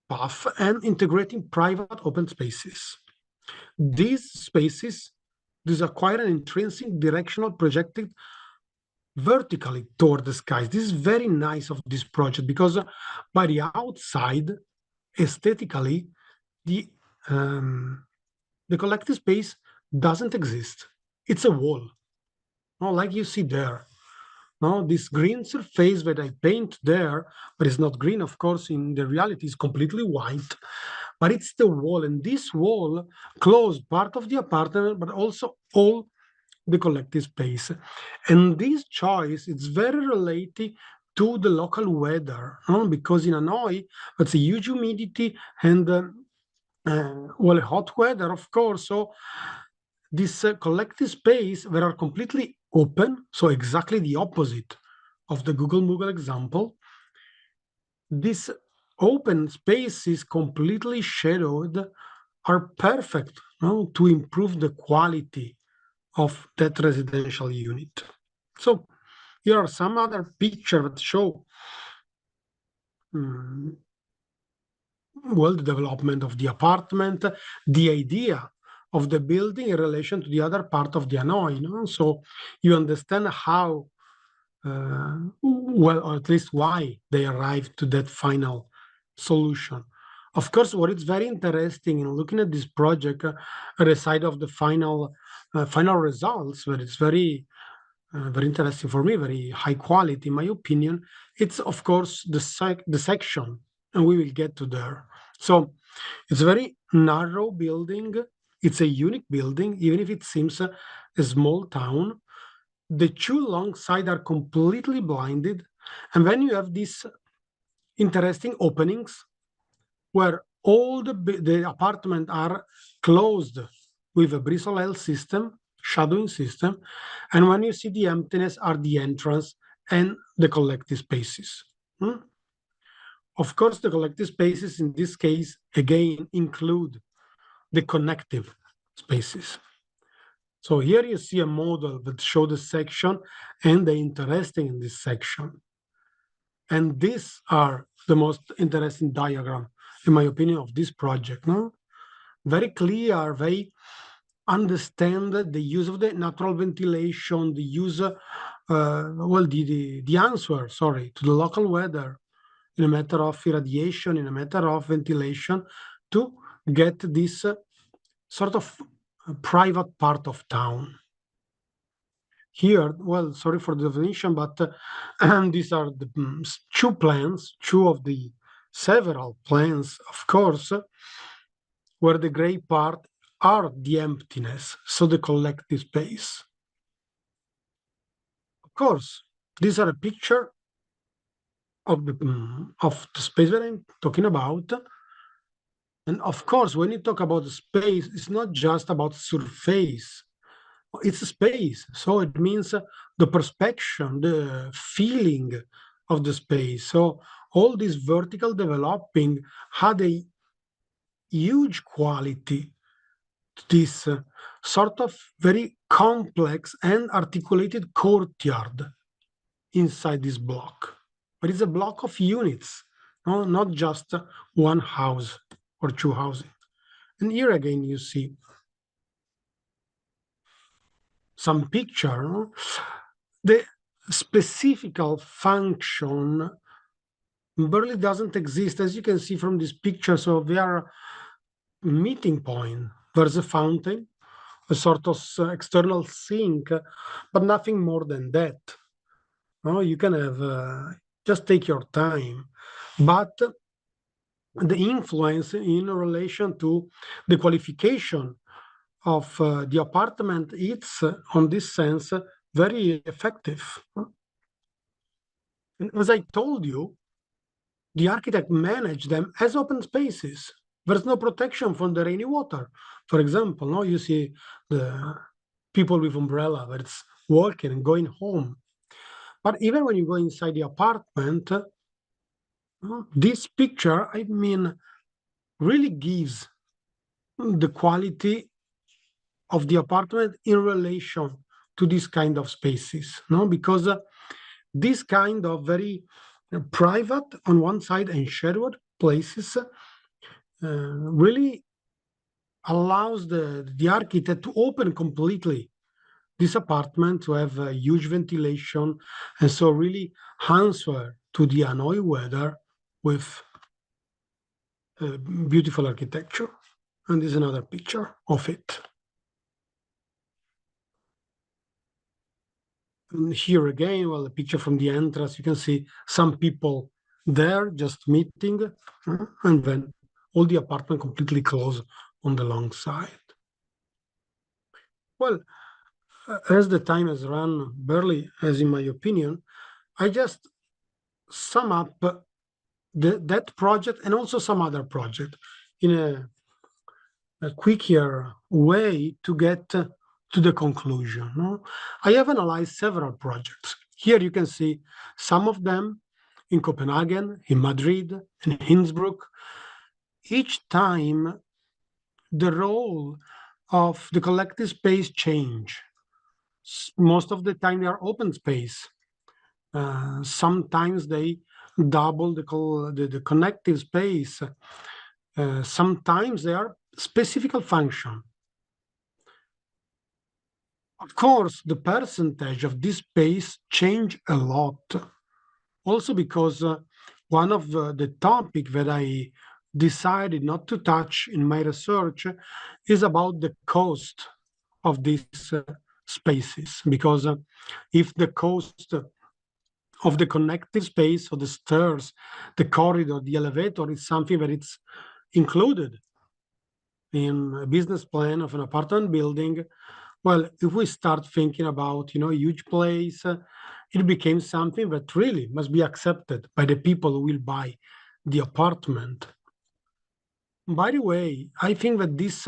path and integrating private open spaces. These spaces acquire an intrinsic directional projected vertically toward the skies. This is very nice of this project, because by the outside, aesthetically, the collective space doesn't exist. It's a wall, like you see there. This green surface that I paint there, but it's not green, of course, in the reality, is completely white, but it's the wall, and this wall closed part of the apartment, but also all the collective space. And this choice is very related to the local weather, because in Hanoi, it's a huge humidity and hot weather, of course. So this collective space that are completely open, so exactly the opposite of the Google example. This open spaces completely shadowed are perfect to improve the quality of that residential unit. So here are some other pictures that show the development of the apartment, the idea of the building in relation to the other part of the Hanoi. So you understand how, or at least why they arrived to that final solution. Of course, what is very interesting in looking at this project, at the side of the final results, but it's very interesting for me, very high quality, in my opinion. It's of course the section, and we will get to there. So it's a very narrow building. It's a unique building, even if it seems a small town. The two long sides are completely blinded, and then you have these interesting openings where all the apartments are closed with a bristle system, shadowing system, and when you see the emptiness are the entrance and the collective spaces. Of course, the collective spaces in this case, again, include the connective spaces. So here you see a model that shows the section and the interesting in this section. And these are the most interesting diagram, in my opinion, of this project. Very clear, very understand the use of the natural ventilation, the use, the answer, to the local weather in a matter of irradiation, in a matter of ventilation, to get this sort of private part of town. Here, sorry for the definition, but these are the two plans, two of the several plans, of course, where the gray part are the emptiness, so the collective space. Of course, these are a picture of the space that I'm talking about. And of course, when you talk about the space, it's not just about surface. It's a space. So it means the perception, the feeling of the space. So all this vertical developing had a huge quality to this sort of very complex and articulated courtyard inside this block. But it's a block of units, not just one house or two houses. And here again, you see some picture. The specific function barely doesn't exist, as you can see from this picture. So they are meeting point. There's a fountain, a sort of external sink, but nothing more than that. You can have, just take your time. But the influence in relation to the qualification of the apartment, it's, on this sense, very effective. And as I told you, the architect managed them as open spaces. There's no protection from the rainy water. For example, you see the people with umbrella that's walking and going home. But even when you go inside the apartment, This picture, I mean, really gives the quality of the apartment in relation to this kind of spaces, no? Because this kind of very private on one side and shared places really allows the architect to open completely this apartment, to have a huge ventilation, and so really answer to the Hanoi weather with beautiful architecture. And this is another picture of it. And here again, well, a picture from the entrance, you can see some people there just meeting, and then all the apartment completely closed on the long side. Well, as the time has run barely, as in my opinion, I just sum up that project and also some other project in a quicker way to get to the conclusion. No? I have analyzed several projects. Here you can see some of them in Copenhagen, in Madrid, in Innsbruck. Each time the role of the collective space change. Most of the time they are open space. Sometimes they double the connective space. Sometimes they are specific function. Of course, the percentage of this space change a lot. Also because one of the topic that I decided not to touch in my research is about the cost of these spaces. Because if the cost of the connective space, or the stairs, the corridor, the elevator is something that it's included in a business plan of an apartment building, well, if we start thinking about, a huge place, it became something that really must be accepted by the people who will buy the apartment. By the way, I think that this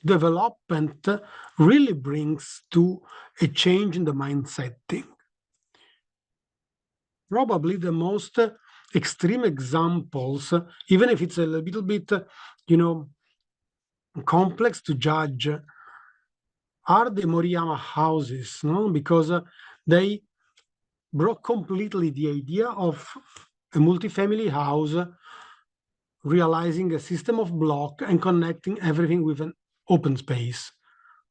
development really brings to a change in the mindset thing. Probably the most extreme examples, even if it's a little bit, complex to judge, are the Moriyama houses, no? Because they broke completely the idea of a multifamily house, realizing a system of block and connecting everything with an open space.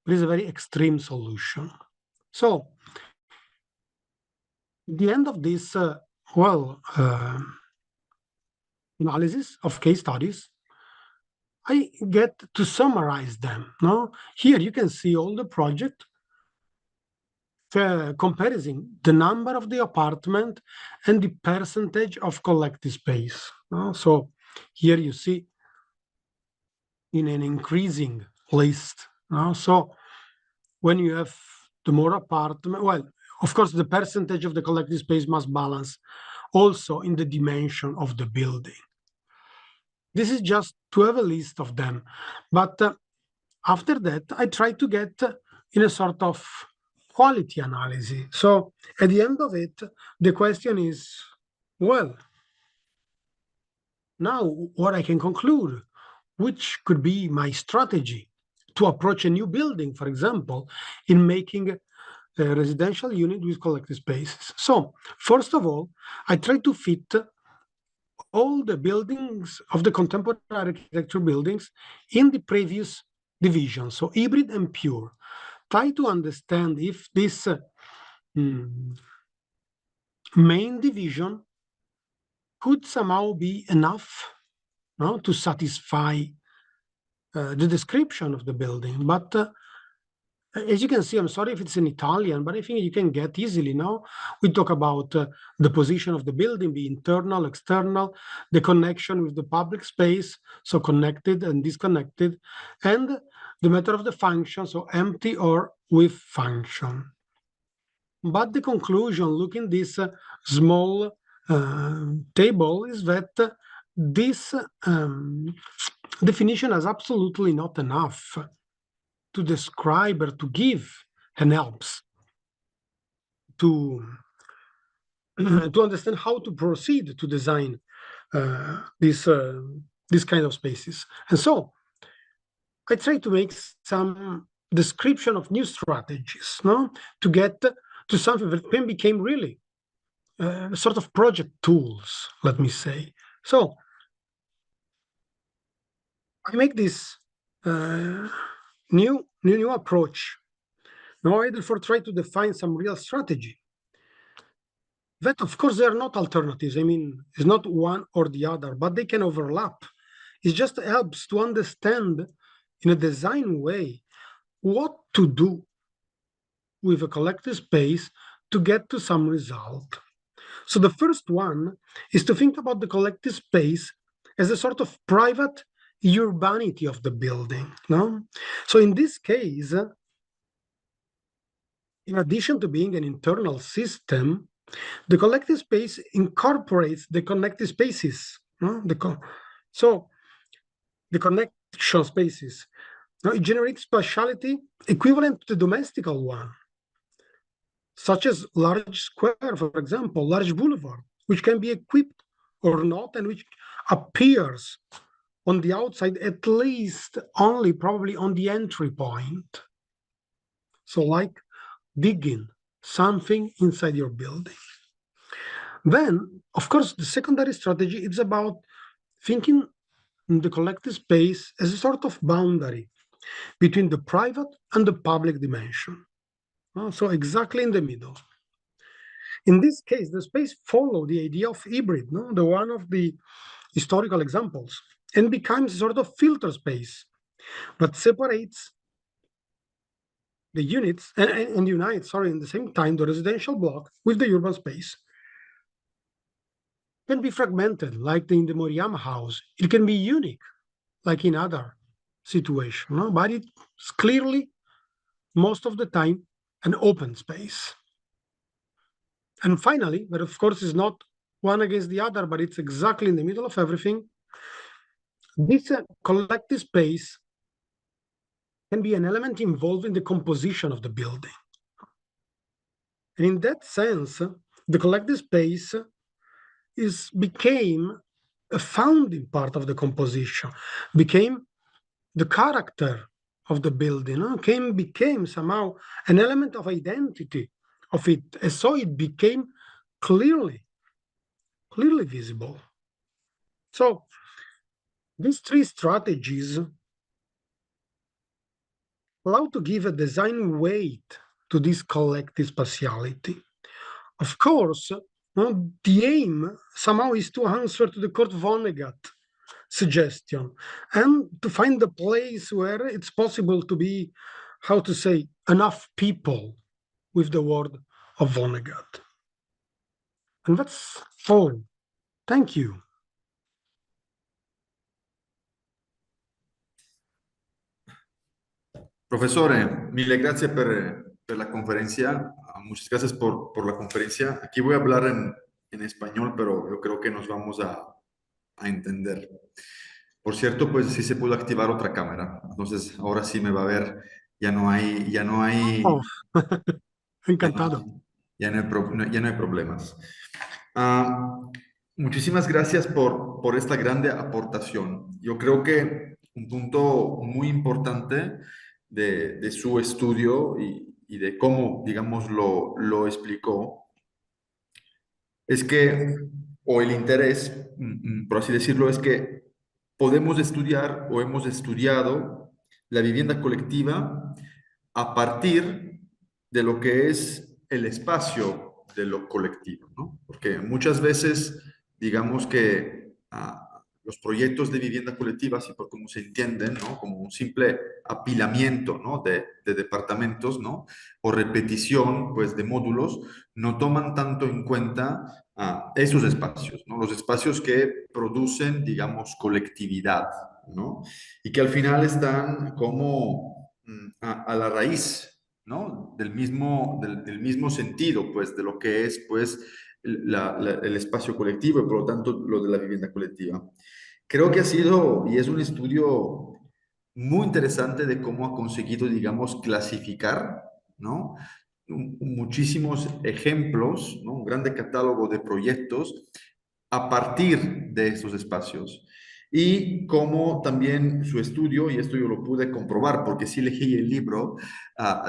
It is a very extreme solution. So, at the end of this, analysis of case studies, I get to summarize them. No, here you can see all the project comparison the number of the apartment and the percentage of collective space. No? So here you see in an increasing list. No? So when you have the more apartment, well, of course, the percentage of the collective space must balance also in the dimension of the building. This is just to have a list of them. But after that, I try to get in a sort of quality analysis. So at the end of it, the question is, well, now what I can conclude, which could be my strategy to approach a new building, for example, in making a residential unit with collective spaces. So first of all, I try to fit all the buildings of the contemporary architecture buildings in the previous division, so hybrid and pure. Try to understand if this main division could somehow be enough, no, to satisfy the description of the building. But as you can see, I'm sorry if it's in Italian, but I think you can get easily, no? We talk about the position of the building, the internal, external, the connection with the public space, so connected and disconnected, and the matter of the function, so empty or with function. But the conclusion, looking this small table, is that this definition is absolutely not enough to describe or to give an helps to to understand how to proceed to design these kind of spaces. And so I try to make some description of new strategies, no, to get to something that can become really sort of project tools, let me say. So I make this new approach. Now I therefore try to define some real strategy. That, of course, they are not alternatives. I mean, it's not one or the other, but they can overlap. It just helps to understand in a design way what to do with a collective space to get to some result. So the first one is to think about the collective space as a sort of private urbanity of the building. No? So in this case, in addition to being an internal system, the collective space incorporates the connected spaces. No? So the connection spaces. Now, it generates spatiality equivalent to the domestical one, such as large square, for example, large boulevard, which can be equipped or not, and which appears on the outside, at least only probably on the entry point. So like digging something inside your building. Then, of course, the secondary strategy is about thinking the collective space as a sort of boundary between the private and the public dimension. So exactly in the middle. In this case, the space follows the idea of hybrid, no? The one of the historical examples, and becomes a sort of filter space that separates the units and unites, in the same time, the residential block with the urban space. It can be fragmented, like in the Moriyama house. It can be unique, like in other situations, no? But it's clearly, most of the time, an open space. And finally, but of course is not one against the other, but it's exactly in the middle of everything, this collective space can be an element involved in the composition of the building. And in that sense, the collective space became a founding part of the composition, became the character of the building, became somehow an element of identity of it. And so it became clearly visible. So these three strategies allow to give a design weight to this collective spatiality. Of course, the aim somehow is to answer to the Kurt Vonnegut suggestion and to find a place where it's possible to be, how to say, enough people with the word of Vonnegut. And that's all. Thank you. Profesore, mille grazie per la conferencia. Muchas gracias por la conferencia. Aquí voy a hablar en español, pero yo creo que nos vamos a entender. Por cierto, pues sí se pudo activar otra cámara. Entonces, ahora sí me va a ver. Ya no hay, Oh, encantado. ya no hay problemas. Muchísimas gracias por esta grande aportación. Yo creo que un punto muy importante de su estudio y de cómo, digamos, lo explicó, es que, o el interés, por así decirlo, es que podemos estudiar o hemos estudiado la vivienda colectiva a partir de lo que es el espacio de lo colectivo, ¿no? Porque muchas veces, digamos que los proyectos de vivienda colectiva, así por como se entienden, ¿no? Como un simple apilamiento, ¿no? de departamentos, ¿no? O repetición, pues, de módulos, no toman tanto en cuenta esos espacios, ¿no? Los espacios que producen, digamos, colectividad, ¿no? Y que al final están como a la raíz, ¿no? Del mismo sentido, pues, de lo que es, pues, el espacio colectivo y por lo tanto lo de la vivienda colectiva. Creo que ha sido y es un estudio muy interesante de cómo ha conseguido, digamos, clasificar, ¿no? muchísimos ejemplos, ¿no? Un grande catálogo de proyectos a partir de estos espacios. Y como también su estudio, y esto yo lo pude comprobar porque sí leí el libro,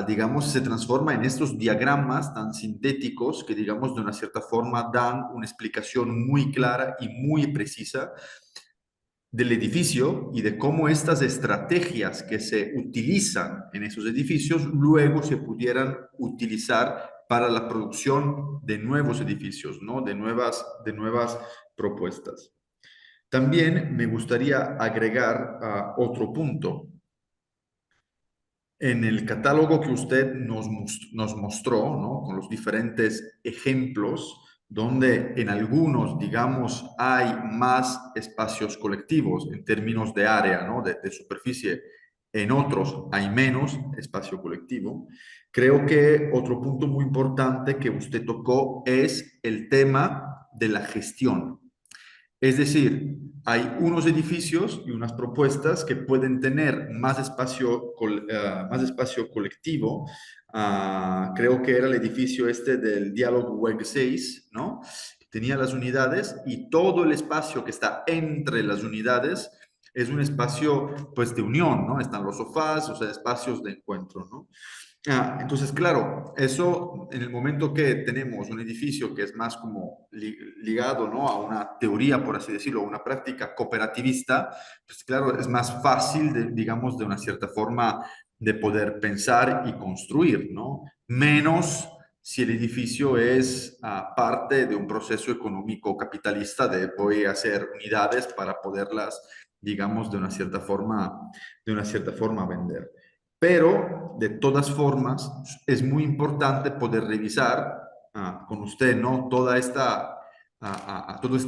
digamos, se transforma en estos diagramas tan sintéticos que, digamos, de una cierta forma dan una explicación muy clara y muy precisa del edificio y de cómo estas estrategias que se utilizan en esos edificios luego se pudieran utilizar para la producción de nuevos edificios, ¿no? De nuevas propuestas. También me gustaría agregar otro punto. En el catálogo que usted nos mostró, ¿no? Con los diferentes ejemplos, donde en algunos, digamos, hay más espacios colectivos en términos de área, ¿no? De superficie, en otros hay menos espacio colectivo. Creo que otro punto muy importante que usted tocó es el tema de la gestión. Es decir, hay unos edificios y unas propuestas que pueden tener más espacio colectivo. Creo que era el edificio este del Diálogo Web 6, ¿no? Tenía las unidades y todo el espacio que está entre las unidades es un espacio, pues, de unión, ¿no? Están los sofás, o sea, espacios de encuentro, ¿no? Entonces, claro, eso en el momento que tenemos un edificio que es más como ligado, ¿no? A una teoría, por así decirlo, a una práctica cooperativista, pues claro, es más fácil, digamos, de una cierta forma de poder pensar y construir, ¿no? Menos si el edificio es parte de un proceso económico capitalista de voy a hacer unidades para poderlas, digamos, de una cierta forma vender. Pero, de todas formas, es muy importante poder revisar con usted, ¿no? Todo este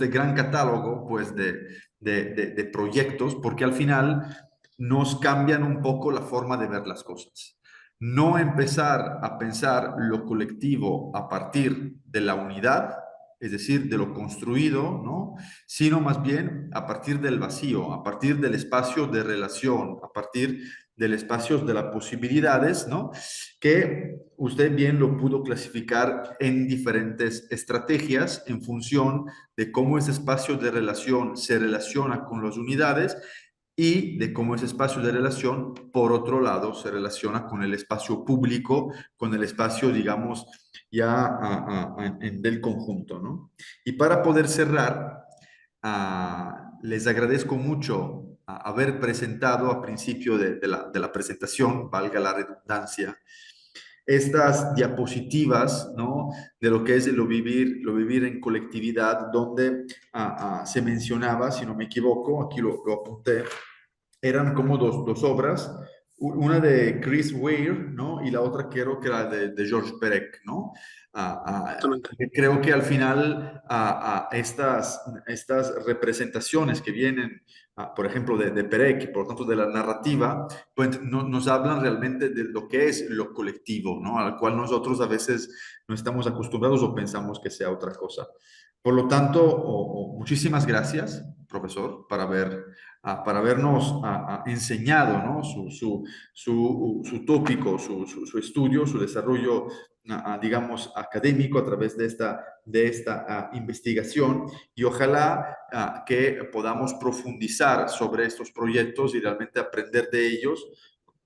gran catálogo, pues, de proyectos, porque al final nos cambian un poco la forma de ver las cosas. No empezar a pensar lo colectivo a partir de la unidad, es decir, de lo construido, ¿no? Sino más bien a partir del vacío, a partir del espacio de relación, a partir del espacio de las posibilidades, ¿no? Que usted bien lo pudo clasificar en diferentes estrategias en función de cómo ese espacio de relación se relaciona con las unidades y de cómo ese espacio de relación, por otro lado, se relaciona con el espacio público, con el espacio, digamos, ya del conjunto, ¿no? Y para poder cerrar, les agradezco mucho haber presentado a principio de la presentación, valga la redundancia, estas diapositivas, ¿no? De lo que es lo vivir en colectividad, donde se mencionaba, si no me equivoco, aquí lo apunté, eran como dos obras, una de Chris Ware, ¿no? Y la otra creo que era de George Perec, ¿no? Creo que al final estas representaciones que vienen, por ejemplo, de Perec, y por lo tanto de la narrativa, pues nos hablan realmente de lo que es lo colectivo, ¿no? Al cual nosotros a veces no estamos acostumbrados o pensamos que sea otra cosa. Por lo tanto, muchísimas gracias, profesor, para habernos enseñado, ¿no? Su tópico, su estudio, su desarrollo, digamos, académico a través de esta investigación, y ojalá que podamos profundizar sobre estos proyectos y realmente aprender de ellos,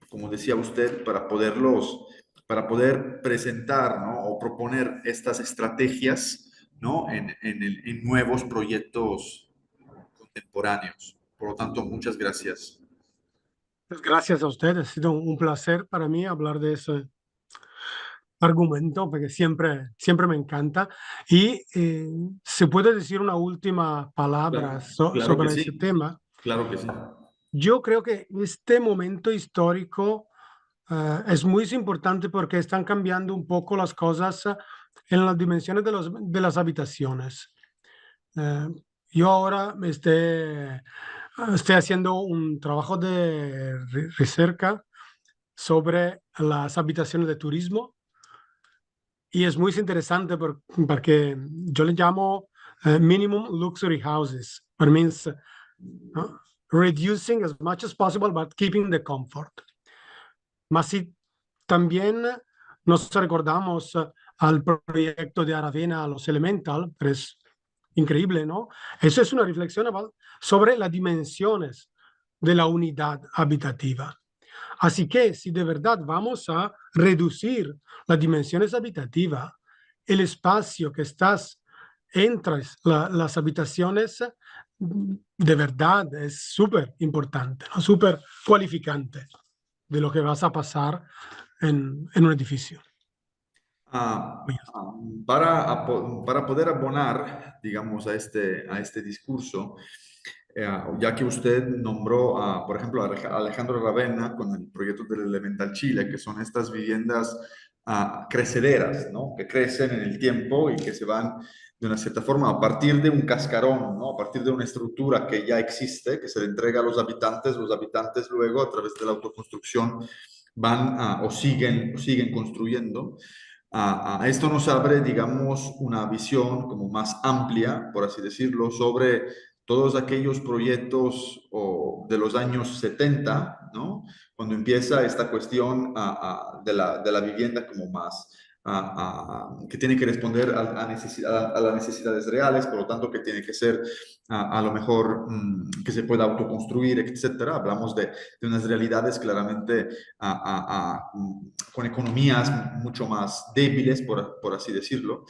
como decía usted, para poder presentar, ¿no? O proponer estas estrategias, ¿no? En nuevos proyectos contemporáneos. Por lo tanto, muchas gracias. Pues gracias a ustedes, ha sido un placer para mí hablar de ese argumento, porque siempre me encanta. Y se puede decir una última palabra Claro que sobre ese sí, tema. claro que sí. Yo creo que este momento histórico es muy importante porque están cambiando un poco las cosas en las dimensiones de las habitaciones. Eh, yo ahora estoy haciendo un trabajo de recerca sobre las habitaciones de turismo y es muy interesante porque yo le llamo minimum luxury houses. It means reducing as much as possible but keeping the comfort. Mas si también Nos recordamos al proyecto de Aravena, a los Elemental, pero es increíble, ¿no? Eso es una reflexión sobre las dimensiones de la unidad habitativa. Así que si de verdad vamos a reducir las dimensiones habitativas, el espacio que estás entre las habitaciones de verdad es súper importante, ¿no? Súper cualificante de lo que vas a pasar en un edificio. Ah, ah, para poder abonar, digamos, a este discurso, ya que usted nombró, por ejemplo, a Alejandro Ravenna con el proyecto del Elemental Chile, que son estas viviendas crecederas, ¿no? Que crecen en el tiempo y que se van de una cierta forma a partir de un cascarón, ¿no? A partir de una estructura que ya existe, que se le entrega a los habitantes luego a través de la autoconstrucción van siguen construyendo. Esto nos abre, digamos, una visión como más amplia, por así decirlo, sobre todos aquellos proyectos de los años 70, ¿no? Cuando empieza esta cuestión de la vivienda como más, que tiene que responder a las necesidades reales, por lo tanto que tiene que ser a lo mejor que se pueda autoconstruir, etcétera. Hablamos de unas realidades claramente con economías mucho más débiles, por así decirlo.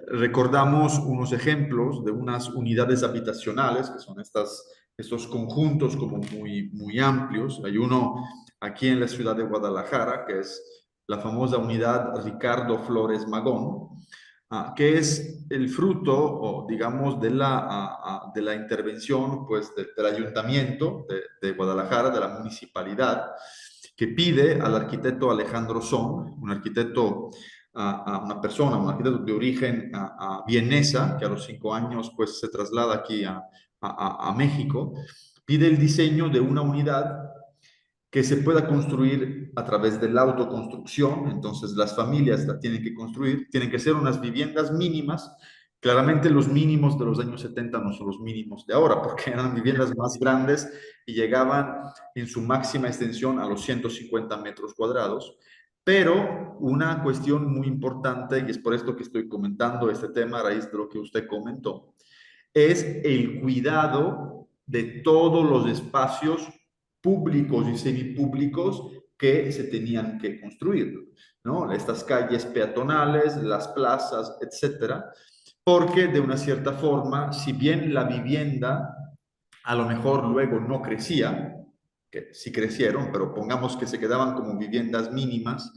Recordamos unos ejemplos de unas unidades habitacionales, que son estos conjuntos como muy amplios. Hay uno aquí en la ciudad de Guadalajara, que es la famosa unidad Ricardo Flores Magón, que es el fruto, o digamos, de la intervención pues, del ayuntamiento de Guadalajara, de la municipalidad, que pide al arquitecto Alejandro Son, un arquitecto, un arquitecto de origen vienesa, que a los 5 años pues, se traslada aquí a México, pide el diseño de una unidad que se pueda construir a través de la autoconstrucción. Entonces las familias la tienen que construir, tienen que ser unas viviendas mínimas. Claramente los mínimos de los años 70 no son los mínimos de ahora, porque eran viviendas más grandes y llegaban en su máxima extensión a los 150 metros cuadrados. Pero una cuestión muy importante, y es por esto que estoy comentando este tema a raíz de lo que usted comentó, es el cuidado de todos los espacios públicos y semipúblicos que se tenían que construir, ¿no? Estas calles peatonales, las plazas, etcétera, porque de una cierta forma, si bien la vivienda a lo mejor luego no crecía, que sí crecieron, pero pongamos que se quedaban como viviendas mínimas,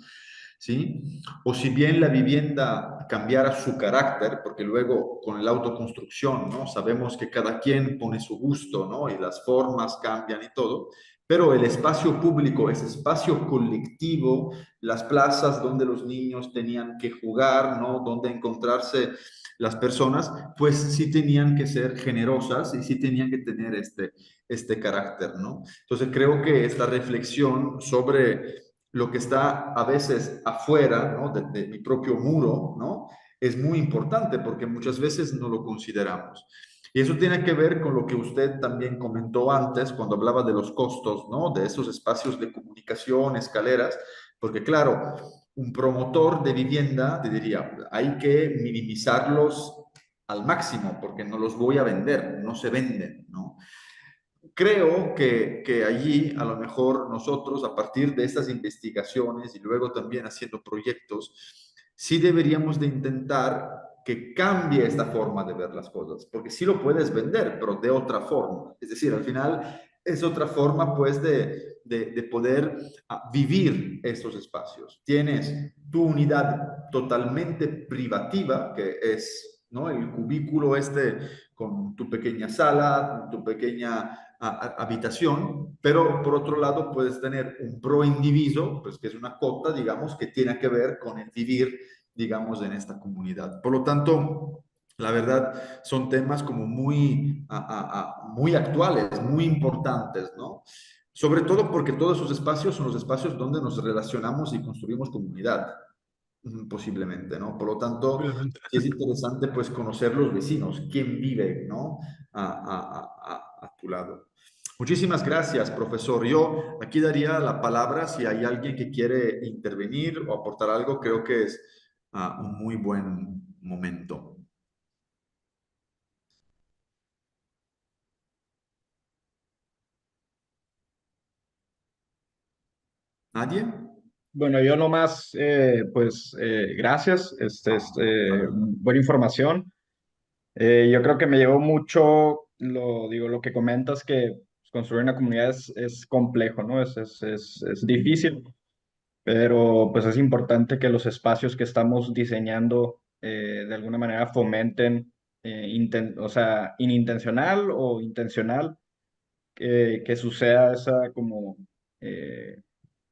¿sí? O si bien la vivienda cambiara su carácter, porque luego con la autoconstrucción, ¿no? Sabemos que cada quien pone su gusto, ¿no? Y las formas cambian y todo, pero el espacio público, ese espacio colectivo, las plazas donde los niños tenían que jugar, ¿no? Donde encontrarse las personas, pues sí tenían que ser generosas y sí tenían que tener este carácter, ¿no? Entonces creo que esta reflexión sobre lo que está a veces afuera, ¿no? de mi propio muro, ¿no? Es muy importante porque muchas veces no lo consideramos. Y eso tiene que ver con lo que usted también comentó antes cuando hablaba de los costos, ¿no? De esos espacios de comunicación, escaleras, porque claro, un promotor de vivienda te diría, hay que minimizarlos al máximo porque no los voy a vender, no se venden, ¿no? Creo que allí a lo mejor nosotros, a partir de estas investigaciones y luego también haciendo proyectos, sí deberíamos de intentar que cambie esta forma de ver las cosas, porque sí lo puedes vender, pero de otra forma. Es decir, al final es otra forma pues de poder vivir estos espacios. Tienes tu unidad totalmente privativa, que es, ¿no? El cubículo este con tu pequeña sala, tu pequeña habitación, pero por otro lado puedes tener un pro indiviso, pues que es una cota, digamos, que tiene que ver con el vivir, digamos, en esta comunidad. Por lo tanto, la verdad, son temas como muy actuales, muy importantes, ¿no? Sobre todo porque todos esos espacios son los espacios donde nos relacionamos y construimos comunidad, posiblemente, ¿no? Por lo tanto, sí es interesante, pues, conocer los vecinos, quién vive, ¿no? A tu lado. Muchísimas gracias, profesor. Yo aquí daría la palabra si hay alguien que quiere intervenir o aportar algo. Creo que es un muy buen momento. ¿Nadie? Bueno, yo nomás, gracias, buena información. Yo creo que me llevó mucho, lo que comentas, que construir una comunidad es complejo, ¿no? Es difícil, pero pues es importante que los espacios que estamos diseñando de alguna manera fomenten, o sea, inintencional o intencional, que suceda esa como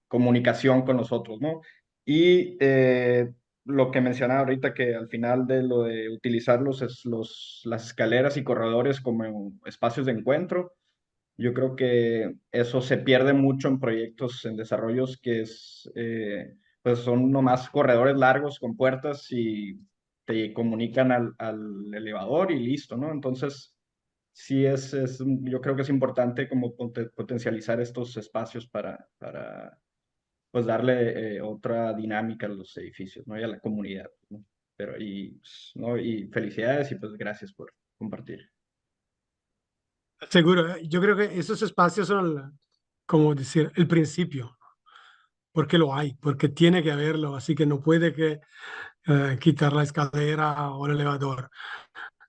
comunicación con nosotros, ¿no? Y lo que mencionaba ahorita, que al final de lo de utilizarlos es las escaleras y corredores como espacios de encuentro, yo creo que eso se pierde mucho en proyectos, en desarrollos pues son nomás corredores largos con puertas y te comunican al elevador y listo, ¿no? Entonces, sí yo creo que es importante como potencializar estos espacios para pues darle otra dinámica a los edificios, ¿no? Y a la comunidad, ¿no? ¿no? Y felicidades y pues gracias por compartir. Seguro, yo creo que esos espacios son, como decir, el principio, porque lo hay, porque tiene que haberlo, así que no puede que quitar la escalera o el elevador.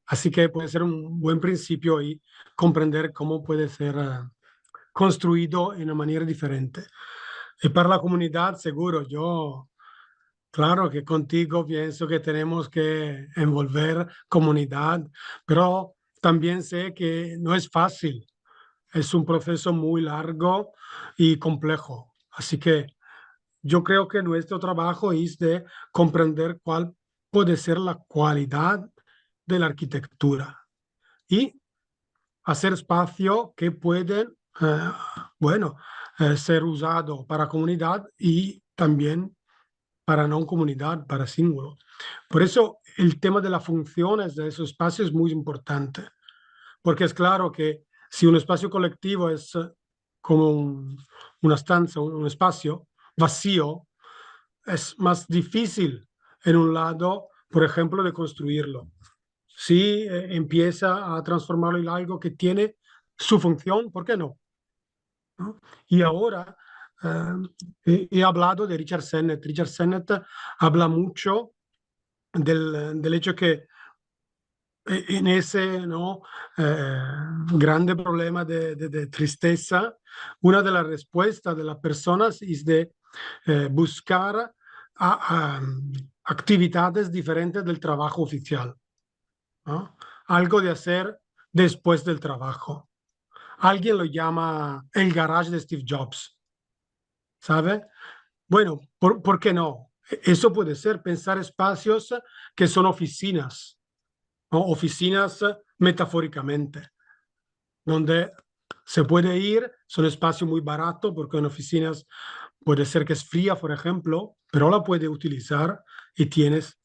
Así que puede ser un buen principio y comprender cómo puede ser construido en una manera diferente. Y para la comunidad, seguro, yo, claro que contigo pienso que tenemos que envolver comunidad, pero también sé que no es fácil. Es un proceso muy largo y complejo. Así que yo creo que nuestro trabajo es de comprender cuál puede ser la cualidad de la arquitectura y hacer espacio que pueden, eh, bueno, ser usado para comunidad y también para no comunidad, para símbolo. Por eso el tema de las funciones de esos espacios es muy importante, porque es claro que si un espacio colectivo es como una estancia, un espacio vacío, es más difícil en un lado, por ejemplo, de construirlo. Si empieza a transformarlo en algo que tiene su función, ¿por qué no? ¿No? Y ahora he hablado de Richard Sennett. Richard Sennett habla mucho del hecho que en ese, ¿no? Grande problema de tristeza, una de las respuestas de las personas es de buscar actividades diferentes del trabajo oficial, ¿no? Algo de hacer después del trabajo. Alguien lo llama el garage de Steve Jobs, ¿sabe? Bueno, ¿por qué no? Eso puede ser pensar espacios que son oficinas, ¿no? Oficinas metafóricamente, donde se puede ir, son espacios muy baratos, porque en oficinas puede ser que es fría, por ejemplo, pero la puede utilizar y tienes